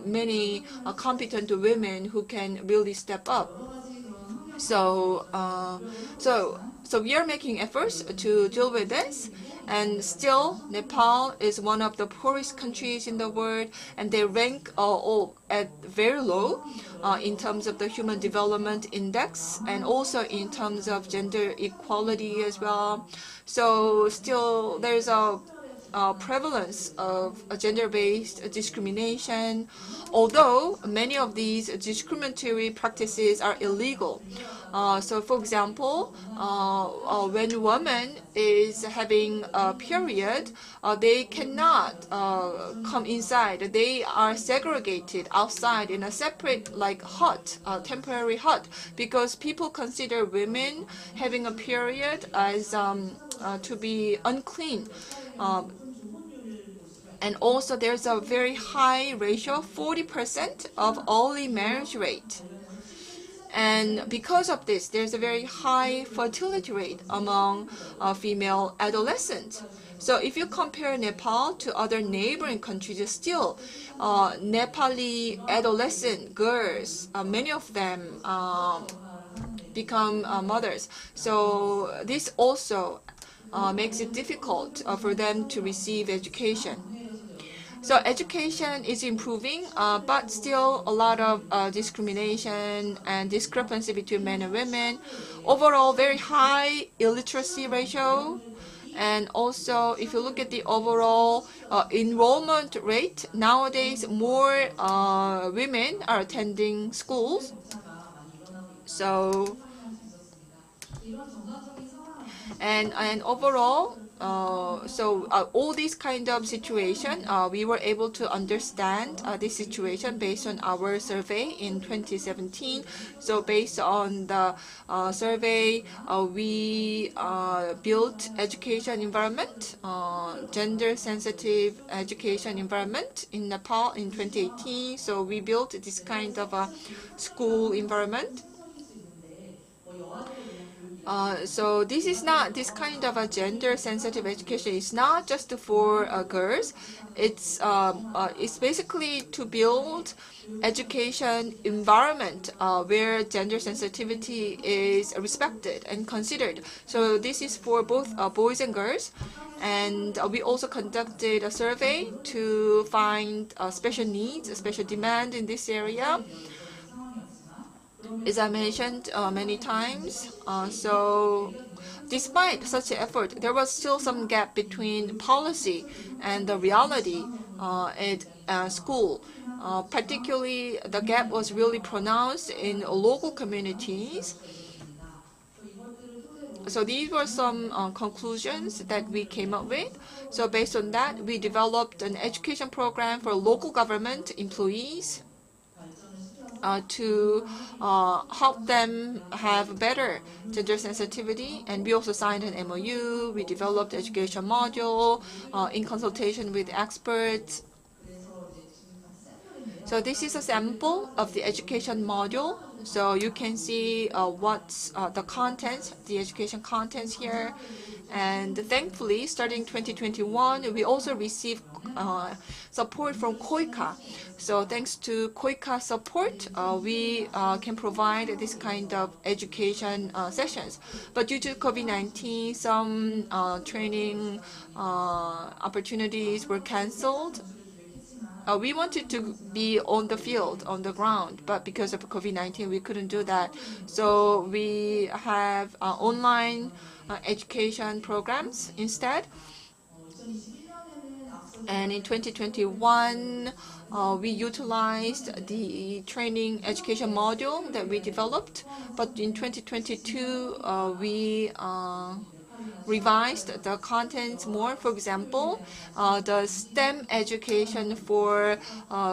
many competent women who can really step up. So we are making efforts to deal with this, and still Nepal is one of the poorest countries in the world, and they rank at very low in terms of the Human Development Index, and also in terms of gender equality as well. So still there's a prevalence of gender-based discrimination, although many of these discriminatory practices are illegal. So for example, when a woman is having a period, they cannot come inside. They are segregated outside in a separate hut, temporary hut, because people consider women having a period as to be unclean. And also there's a very high ratio, 40% of early marriage rate. And because of this, there's a very high fertility rate among female adolescents. So if you compare Nepal to other neighboring countries, still Nepali adolescent girls, many of them become mothers. So this also makes it difficult for them to receive education. So education is improving, but still a lot of discrimination and discrepancy between men and women. Overall, very high illiteracy ratio. And also, if you look at the overall enrollment rate, nowadays more women are attending schools. So, and overall, all these kind of situation, we were able to understand this situation based on our survey in 2017. So based on the survey, we built education environment, gender sensitive education environment in Nepal in 2018. So we built this kind of a school environment. So this kind of a gender sensitive education is not just for girls. It's basically to build education environment where gender sensitivity is respected and considered. So this is for both boys and girls. And we also conducted a survey to find special needs, special demand in this area. As I mentioned many times, so despite such an effort, there was still some gap between policy and the reality at school. Particularly, the gap was really pronounced in local communities. So these were some conclusions that we came up with. So based on that, we developed an education program for local government employees to help them have better gender sensitivity. And we also signed an MOU. We developed education module in consultation with experts. So this is a sample of the education module. So you can see what's the contents, the education contents here. And thankfully, starting 2021, we also received support from KOICA. So thanks to KOICA support, we can provide this kind of education sessions. But due to COVID-19, some training opportunities were canceled. We wanted to be on the field, on the ground, but because of COVID-19, we couldn't do that. So we have online education programs instead. And in 2021, we utilized the training education module that we developed. But in 2022, we revised the contents more. For example, the STEM education for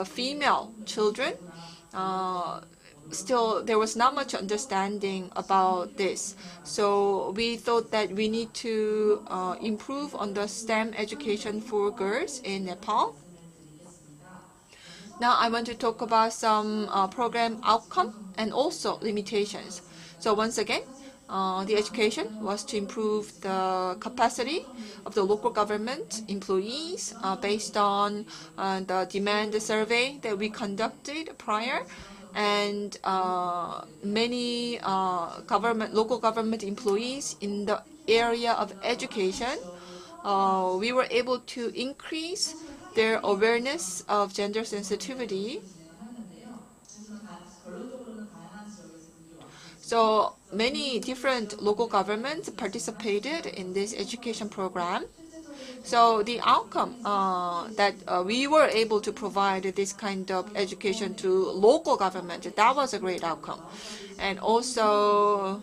female children. Still, there was not much understanding about this. So we thought that we need to improve on the STEM education for girls in Nepal. Now I want to talk about some program outcome and also limitations. So once again, the education was to improve the capacity of the local government employees based on the demand survey that we conducted prior. And many local government employees in the area of education, we were able to increase their awareness of gender sensitivity. So many different local governments participated in this education program. So the outcome that we were able to provide this kind of education to local government, that was a great outcome. And also,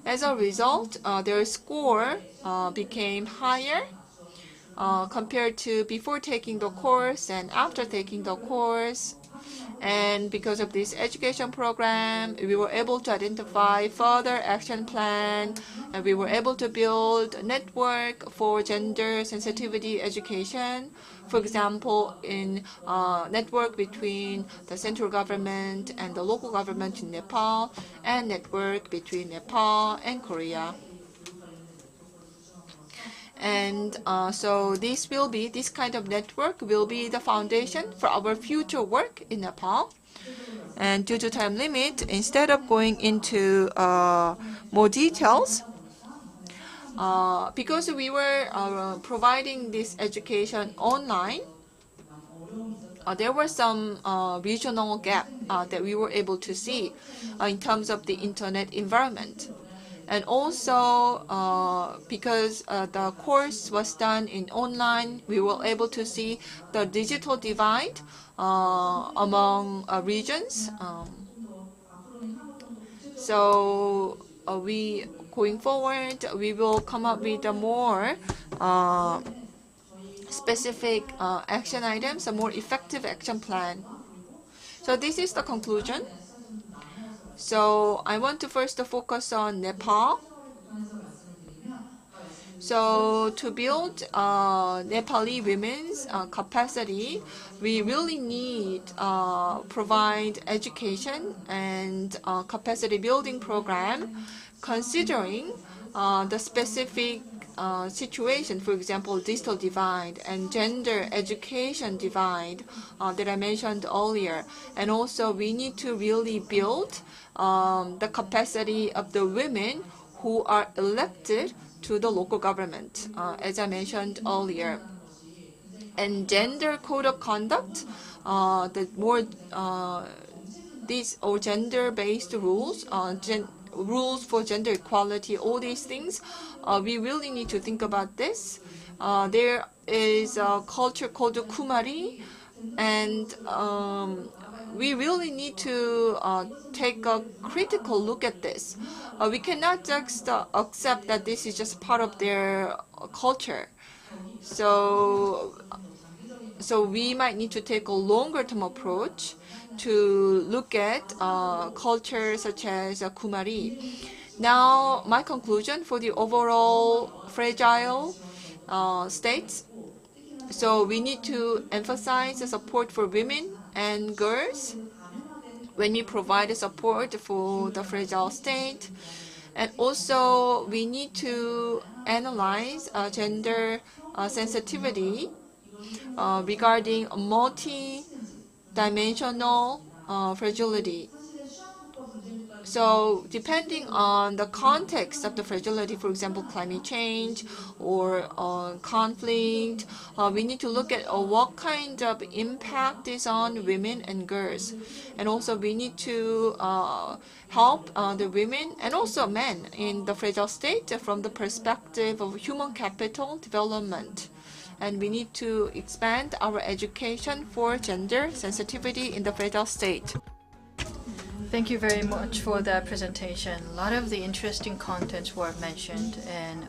as a result, their score became higher compared to before taking the course and after taking the course. And because of this education program, we were able to identify further action plan, and we were able to build a network for gender sensitivity education. For example, in network between the central government and the local government in Nepal, and network between Nepal and Korea. And so this kind of network will be the foundation for our future work in Nepal. And due to time limit, instead of going into more details, because we were providing this education online, there were some regional gap that we were able to see in terms of the internet environment. And also, because the course was done in online, we were able to see the digital divide among regions. So we going forward, we will come up with a more specific action items, a more effective action plan. So this is the conclusion. So I want to first focus on Nepal. So to build Nepali women's capacity, we really need provide education and capacity building program, considering the specific situation, for example, digital divide and gender education divide that I mentioned earlier. And also we need to really build the capacity of the women who are elected to the local government, as I mentioned earlier. And gender code of conduct, the more these or gender-based rules, rules for gender equality, all these things, we really need to think about this. There is a culture called Kumari, and we really need to take a critical look at this. We cannot just accept that this is just part of their culture. So we might need to take a longer-term approach to look at culture such as Kumari. Now, my conclusion for the overall fragile states. So we need to emphasize the support for women and girls when we provide the support for the fragile state. And also we need to analyze gender sensitivity regarding multi-dimensional fragility. So depending on the context of the fragility, for example, climate change or conflict, we need to look at what kind of impact is on women and girls. And also we need to help the women and also men in the fragile state from the perspective of human capital development. And we need to expand our education for gender sensitivity in the fragile state. Thank you very much for that presentation. A lot of the interesting contents were mentioned, and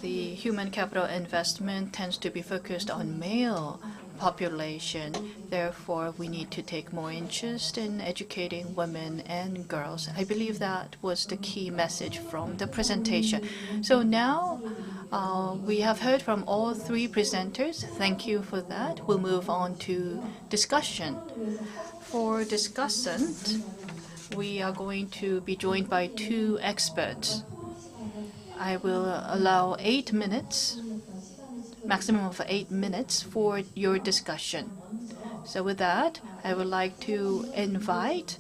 the human capital investment tends to be focused on male population. Therefore, we need to take more interest in educating women and girls. I believe that was the key message from the presentation. So now we have heard from all three presenters. Thank you for that. We'll move on to discussion. For discussant, we are going to be joined by two experts. I will allow 8 minutes, maximum of 8 minutes for your discussion. So with that, I would like to invite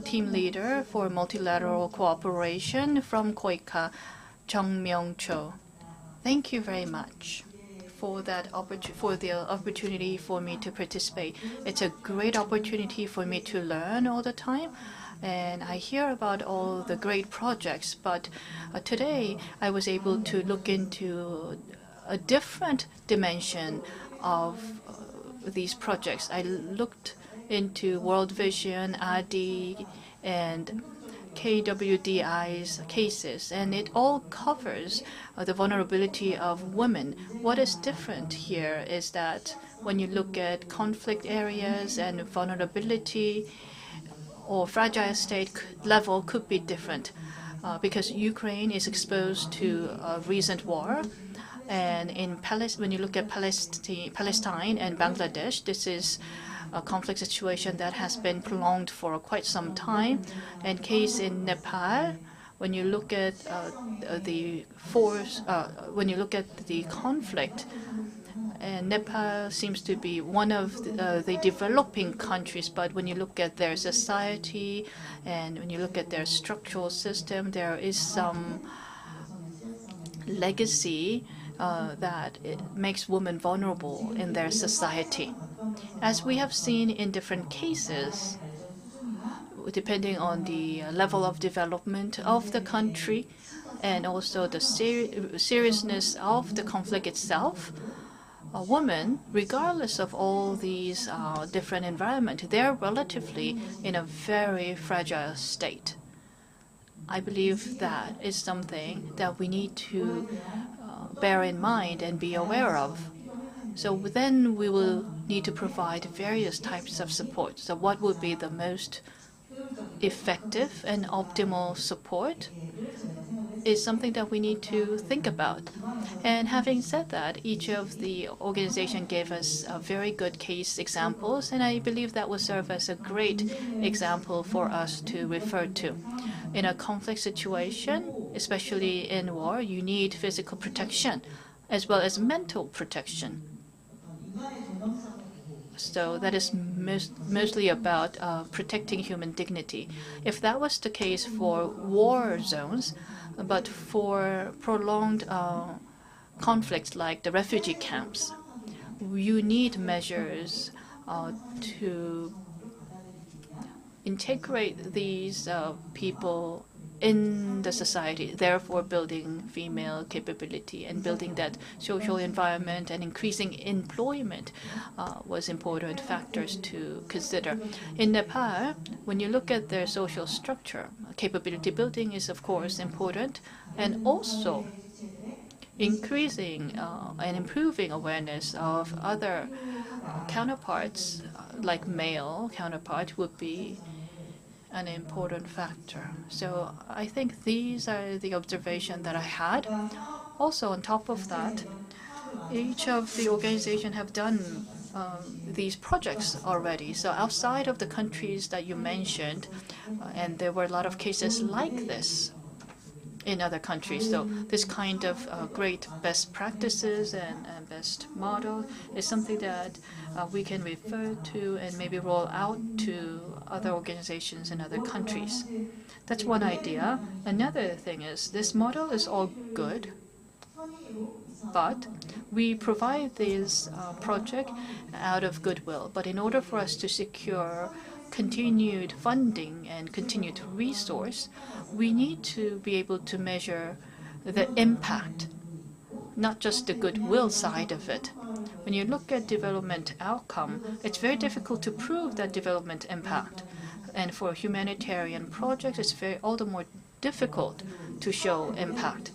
team leader for multilateral cooperation from KWDI, Jung Myung-cho. Thank you very much for the opportunity for me to participate. It's a great opportunity for me to learn all the time, and I hear about all the great projects, but today I was able to look into a different dimension of these projects. I looked into World Vision, ADI, and KWDI's cases, and it all covers the vulnerability of women. What is different here is that when you look at conflict areas and vulnerability or fragile state level could be different because Ukraine is exposed to a recent war. And when you look at Palestine and Bangladesh, this is a conflict situation that has been prolonged for quite some time. And case in Nepal, when you look at when you look at the conflict, and Nepal seems to be one of the developing countries, but when you look at their society and when you look at their structural system, there is some legacy that it makes women vulnerable in their society. As we have seen in different cases, depending on the level of development of the country and also the seriousness of the conflict itself, a woman, regardless of all these different environments, they're relatively in a very fragile state. I believe that is something that we need to bear in mind and be aware of. So then we will need to provide various types of support. So what would be the most effective and optimal support is something that we need to think about. And having said that, each of the organization gave us very good case examples, and I believe that will serve as a great example for us to refer to. In a conflict situation, especially in war, you need physical protection as well as mental protection. So that is mostly about protecting human dignity. If that was the case for war zones, but for prolonged conflicts like the refugee camps, you need measures to integrate these people in the society, therefore building female capability and building that social environment and increasing employment was important factors to consider. In Nepal, when you look at their social structure, capability building is of course important, and also increasing and improving awareness of other counterparts, like male counterpart, would be an important factor. So I think these are the observations that I had. Also, on top of that, each of the organizations have done these projects already. So outside of the countries that you mentioned, and there were a lot of cases like this in other countries. So this kind of great best practices and best model is something that we can refer to and maybe roll out to other organizations in other countries. That's one idea. Another thing is this model is all good, but we provide this project out of goodwill. But in order for us to secure continued funding and continued resource, we need to be able to measure the impact, not just the goodwill side of it. When you look at development outcome, it's very difficult to prove that development impact. And for humanitarian projects, it's all the more difficult to show impact.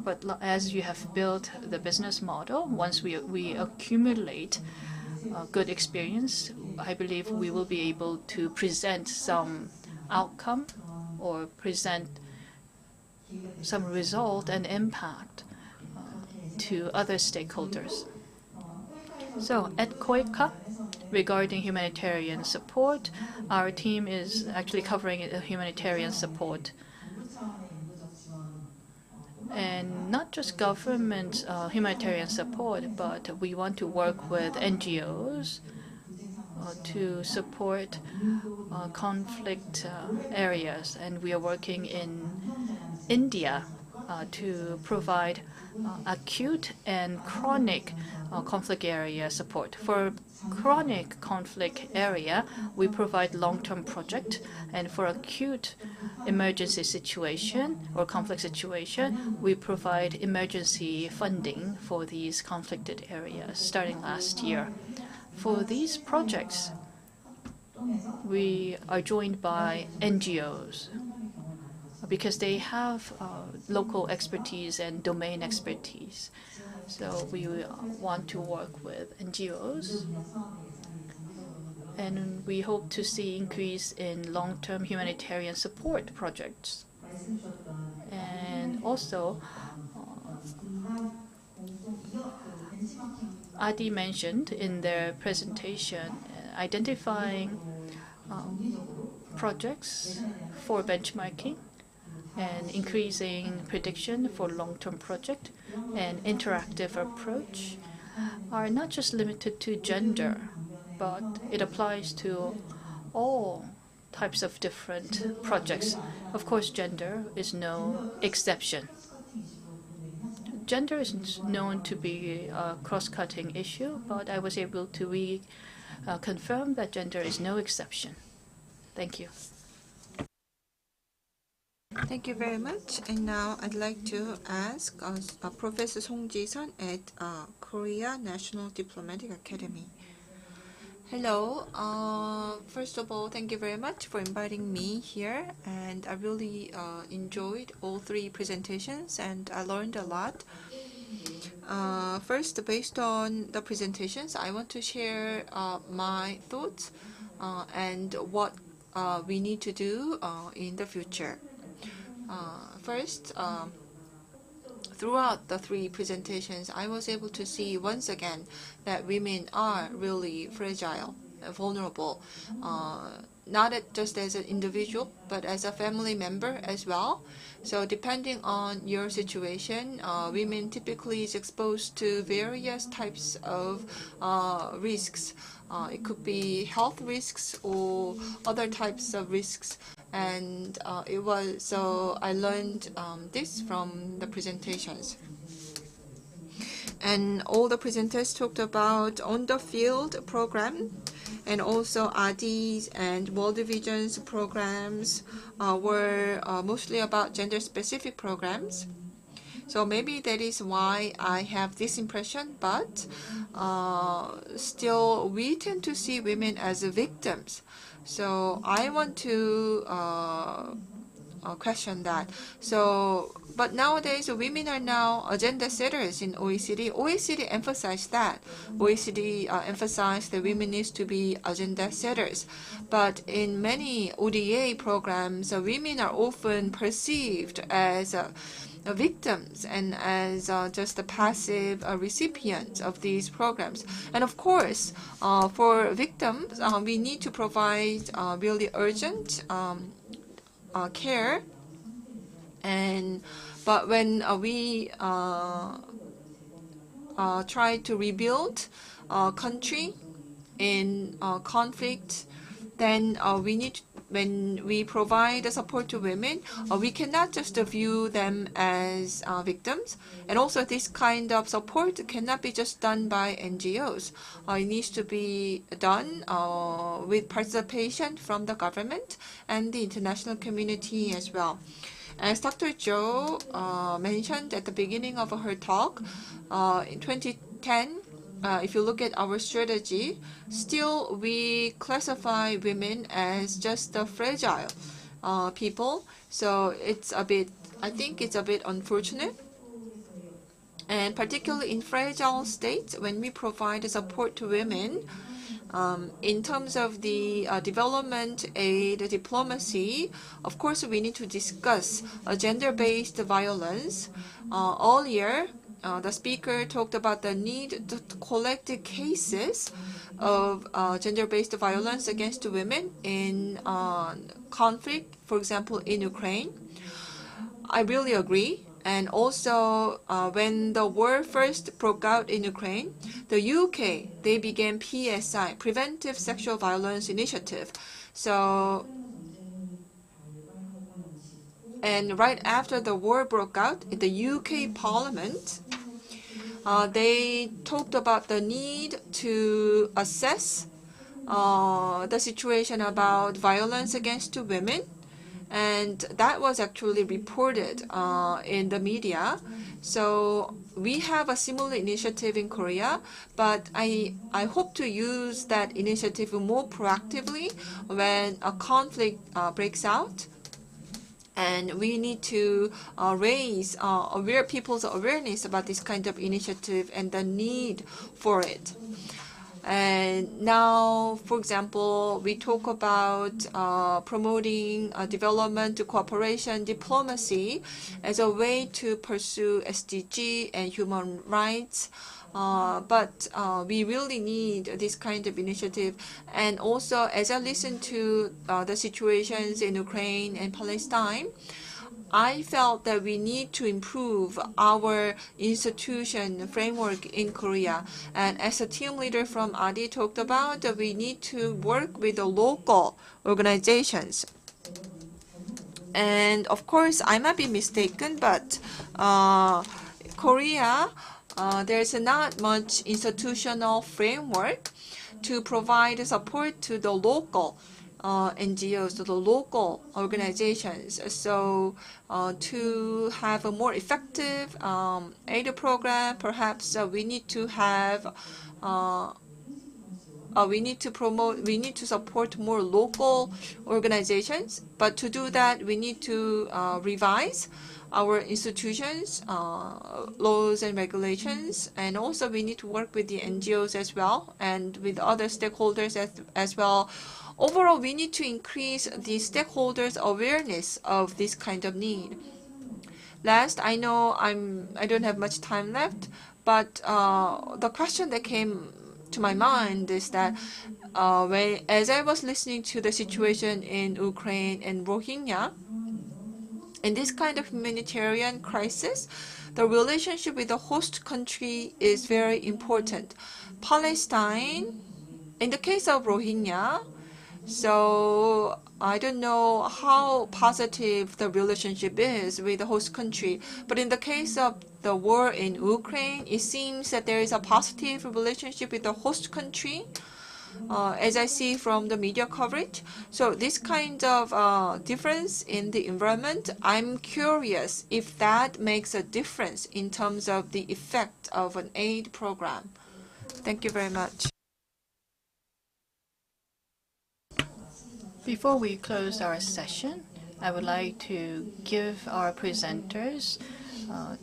But as you have built the business model, once we accumulate good experience, I believe we will be able to present some outcome or present some result and impact to other stakeholders. So at KWDI, regarding humanitarian support, our team is actually covering humanitarian support. And not just government humanitarian support, but we want to work with NGOs to support conflict areas. And we are working in India to provide acute and chronic conflict area support. For chronic conflict area, we provide long-term project, and for acute emergency situation or conflict situation, we provide emergency funding for these conflicted areas starting last year. For these projects, we are joined by NGOs because they have local expertise and domain expertise. So we want to work with NGOs, and we hope to see increase in long-term humanitarian support projects. And also, Adi mentioned in their presentation identifying projects for benchmarking and increasing prediction for long-term project and interactive approach are not just limited to gender, but it applies to all types of different projects. Of course, gender is no exception. Gender is known to be a cross-cutting issue, but I was able to confirm that gender is no exception. Thank you. Thank you very much. And now I'd like to ask Professor Song Ji-sun at Korea National Diplomatic Academy. Hello. First of all, thank you very much for inviting me here, and I really enjoyed all three presentations, and I learned a lot. First, based on the presentations, I want to share my thoughts and what we need to do in the future. First, throughout the three presentations, I was able to see once again that women are really fragile, vulnerable, not just as an individual, but as a family member as well. So depending on your situation, women typically is exposed to various types of risks. It could be health risks or other types of risks, and I learned this from the presentations. And all the presenters talked about on the field program, and also RDs and World Vision's programs were mostly about gender specific programs. So maybe that is why I have this impression, but still we tend to see women as victims. So I want to question that. But nowadays women are now agenda setters in OECD. OECD emphasized that. OECD emphasized that women needs to be agenda setters. But in many ODA programs, women are often perceived as victims and as just a passive recipient of these programs. And of course, for victims, we need to provide really urgent care. But when we try to rebuild a country in conflict, then when we provide support to women, we cannot just view them as victims. And also this kind of support cannot be just done by NGOs. It needs to be done with participation from the government and the international community as well. As Dr. Jo mentioned at the beginning of her talk, in 2010, if you look at our strategy, still we classify women as just fragile people. So I think it's a bit unfortunate. And particularly in fragile states, when we provide support to women, in terms of the development aid diplomacy, of course, we need to discuss gender-based violence. Earlier, the speaker talked about the need to collect cases of gender-based violence against women in conflict, for example, in Ukraine. I really agree. And also, when the war first broke out in Ukraine, the UK, they began PSI, Preventive Sexual Violence Initiative. So, and right after the war broke out, in the UK Parliament, they talked about the need to assess the situation about violence against women. And that was actually reported in the media. So we have a similar initiative in Korea, but I hope to use that initiative more proactively when a conflict breaks out. And we need to raise people's awareness about this kind of initiative and the need for it. And now, for example, we talk about promoting development, cooperation, diplomacy as a way to pursue SDG and human rights. But we really need this kind of initiative. And also, as I listen to the situations in Ukraine and Palestine, I felt that we need to improve our institution framework in Korea. And as a team leader from ADI talked about, we need to work with the local organizations. And of course, I might be mistaken, but Korea, there's not much institutional framework to provide support to the local NGOs, to the local organizations. So to have a more effective aid program, perhaps we need to have we need to support more local organizations. But to do that, we need to revise our institutions, laws and regulations, and also we need to work with the NGOs as well and with other stakeholders as well. Overall, we need to increase the stakeholders' awareness of this kind of need. Last, I know I don't have much time left, but the question that came to my mind is that as I was listening to the situation in Ukraine and Rohingya, in this kind of humanitarian crisis, the relationship with the host country is very important. Palestine, in the case of Rohingya, so I don't know how positive the relationship is with the host country, but in the case of the war in Ukraine, it seems that there is a positive relationship with the host country, as I see from the media coverage. So this kind of difference in the environment, I'm curious if that makes a difference in terms of the effect of an aid program. Thank you very much. Before we close our session, I would like to give our presenters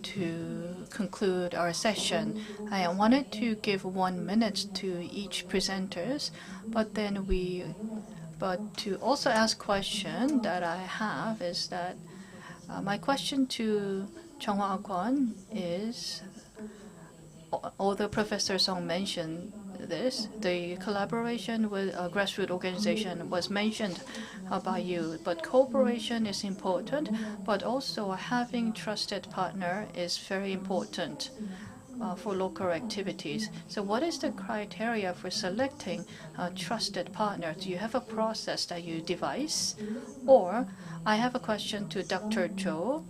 to conclude our session. I wanted to give 1 minute to each presenters, but to also ask question that I have is that my question to Chung-Hwa Kwon is, although Professor Song mentioned this, the collaboration with a grassroots organization was mentioned by you, but cooperation is important, but also having trusted partner is very important for local activities. So what is the criteria for selecting a trusted partner? Do you have a process that you devise? Or I have a question to Dr. Cho.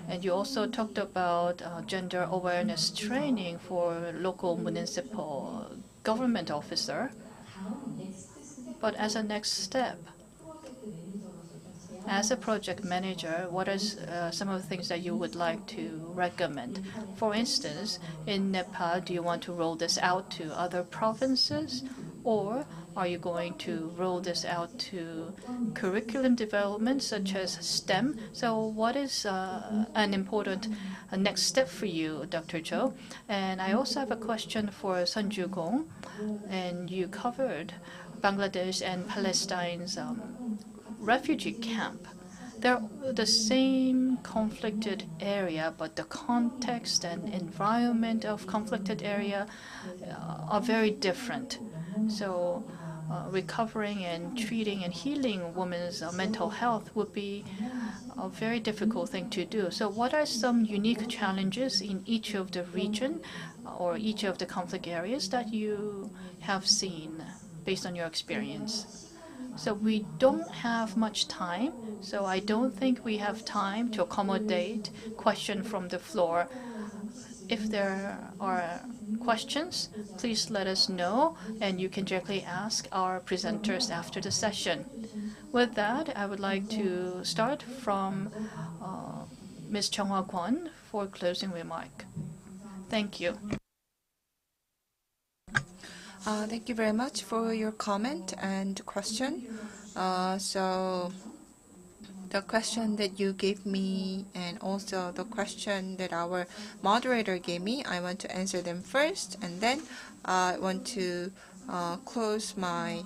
And you also talked about gender awareness training for local municipal government officer. But as a next step, as a project manager, what are some of the things that you would like to recommend? For instance, in Nepal, do you want to roll this out to other provinces? Or are you going to roll this out to curriculum development such as STEM? So what is an important next step for you, Dr. Cho? And I also have a question for Sun Ju-gong. And you covered Bangladesh and Palestine's refugee camp. They're the same conflicted area, but the context and environment of conflicted area are very different. So recovering and treating and healing women's mental health would be a very difficult thing to do. So what are some unique challenges in each of the region or each of the conflict areas that you have seen based on your experience? So we don't have much time, so I don't think we have time to accommodate question from the floor. If there are questions, please let us know, and you can directly ask our presenters after the session. With that, I would like to start from Ms. Chung-Hwa Kwon for closing remark. Thank you. Thank you very much for your comment and question. So the question that you gave me and also the question that our moderator gave me, I want to answer them first, and then I want to close my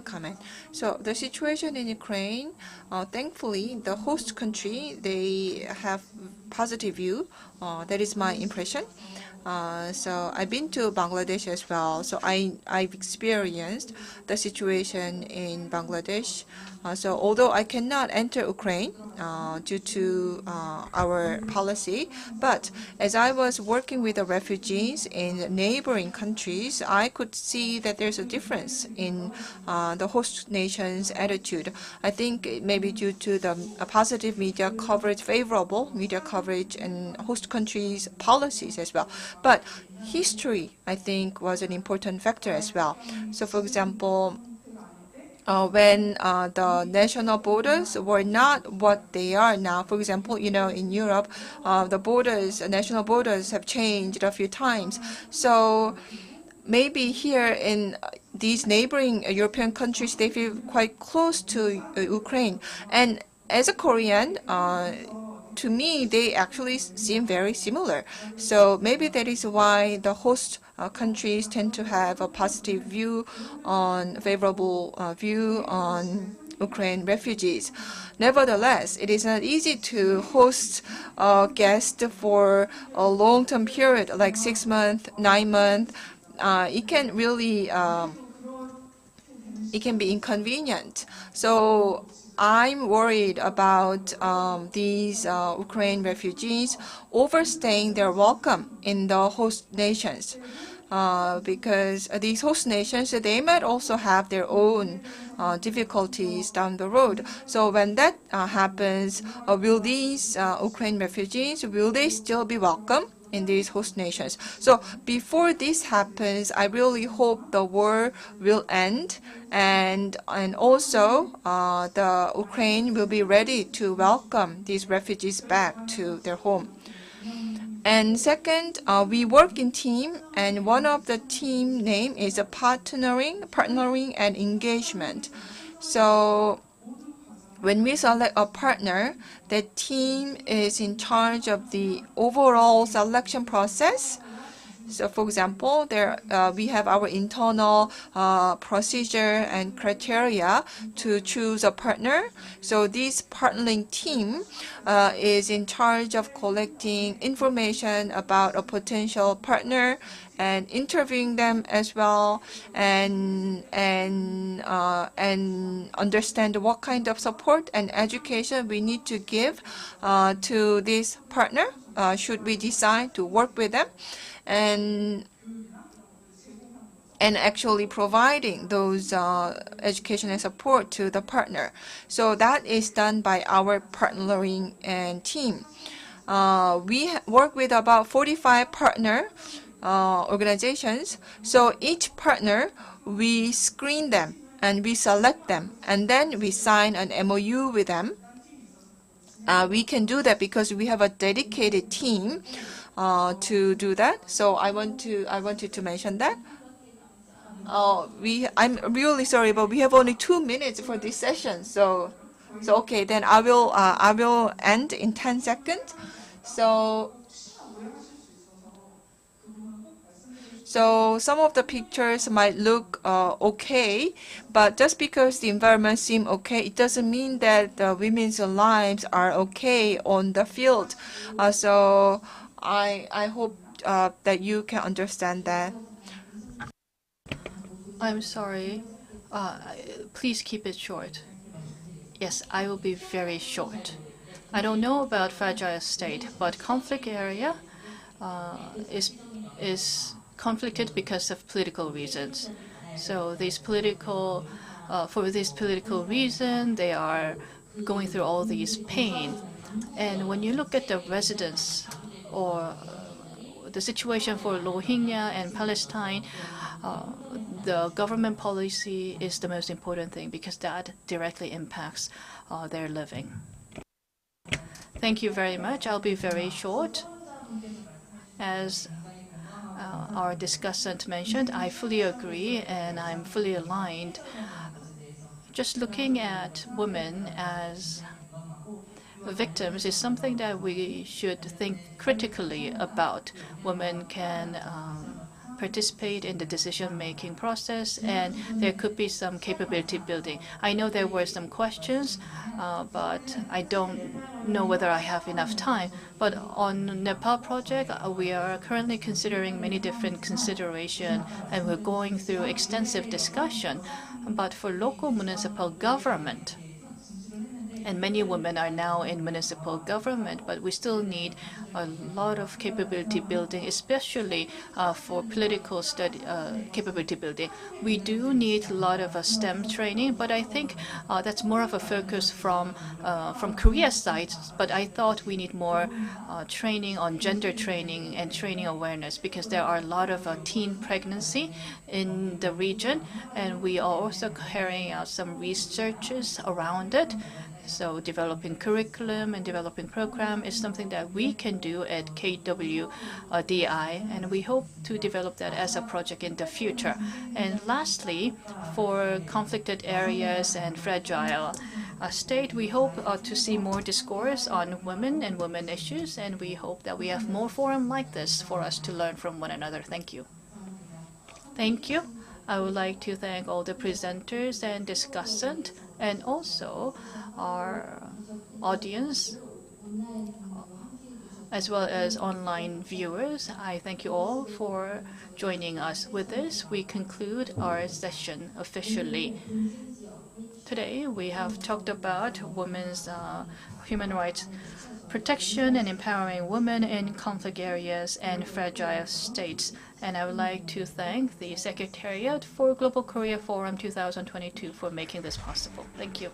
comment. So the situation in Ukraine, thankfully, the host country, they have positive view. That is my impression. So I've been to Bangladesh as well. So I've experienced the situation in Bangladesh. So although I cannot enter Ukraine due to our policy, but as I was working with the refugees in neighboring countries, I could see that there's a difference in the host nation's attitude. I think it may be due to the positive media coverage, favorable media coverage, and host countries' policies as well. But history, I think, was an important factor as well. So, for example, when the national borders were not what they are now. For example, in Europe, the national borders have changed a few times. So maybe here in these neighboring European countries, they feel quite close to Ukraine. And as a Korean, to me, they actually seem very similar. So maybe that is why the host countries tend to have a positive view on, favorable view on Ukraine refugees. Nevertheless, it is not easy to host a guest for a long-term period, like 6 months, 9 months. It can really it can be inconvenient. So I'm worried about these Ukraine refugees overstaying their welcome in the host nations. Because these host nations, they might also have their own difficulties down the road. So when that happens, will these Ukraine refugees, will they still be welcome in these host nations? So before this happens, I really hope the war will end, and also the Ukraine will be ready to welcome these refugees back to their home. And second, we work in team, and one of the team name is a partnering and engagement. So when we select a partner, the team is in charge of the overall selection process. So, for example, we have our internal procedure and criteria to choose a partner. So, this partnering team is in charge of collecting information about a potential partner and interviewing them as well, and understand what kind of support and education we need to give to this partner should we decide to work with them, and actually providing those education and support to the partner. So that is done by our partnering and team. We work with about 45 partner organizations. So each partner, we screen them and we select them, and then we sign an MOU with them. We can do that because we have a dedicated team to do that. So I wanted to mention that. I'm really sorry, but we have only 2 minutes for this session. So okay, then I will end in 10 seconds. So some of the pictures might look okay, but just because the environment seems okay, it doesn't mean that the women's lives are okay on the field. So I hope that you can understand that. I'm sorry. Please keep it short. Yes, I will be very short. I don't know about fragile state, but conflict area is conflicted because of political reasons. So for this political reason, they are going through all these pain. And when you look at the residents or the situation for Rohingya and Palestine, the government policy is the most important thing because that directly impacts their living. Thank you very much. I'll be very short. As our discussant mentioned, I fully agree and I'm fully aligned. Just looking at women as victims is something that we should think critically about. Women can participate in the decision-making process, and there could be some capability building. I know there were some questions, but I don't know whether I have enough time. But on Nepal project, we are currently considering many different considerations, and we're going through extensive discussion. But for local municipal government, and many women are now in municipal government, but we still need a lot of capability building, especially for political study capability building. We do need a lot of STEM training, but I think that's more of a focus from Korea's side. But I thought we need more training on gender training and training awareness, because there are a lot of teen pregnancy in the region, and we are also carrying out some researches around it. So developing curriculum and developing program is something that we can do at KWDI, and we hope to develop that as a project in the future. And lastly, for conflicted areas and fragile state, we hope to see more discourse on women and women issues, and we hope that we have more forum like this for us to learn from one another. Thank you. Thank you. I would like to thank all the presenters and discussant, and also our audience, as well as online viewers. I thank you all for joining us. With this, we conclude our session officially. Today, we have talked about women's human rights protection and empowering women in conflict areas and fragile states. And I would like to thank the Secretariat for Global Korea Forum 2022 for making this possible. Thank you.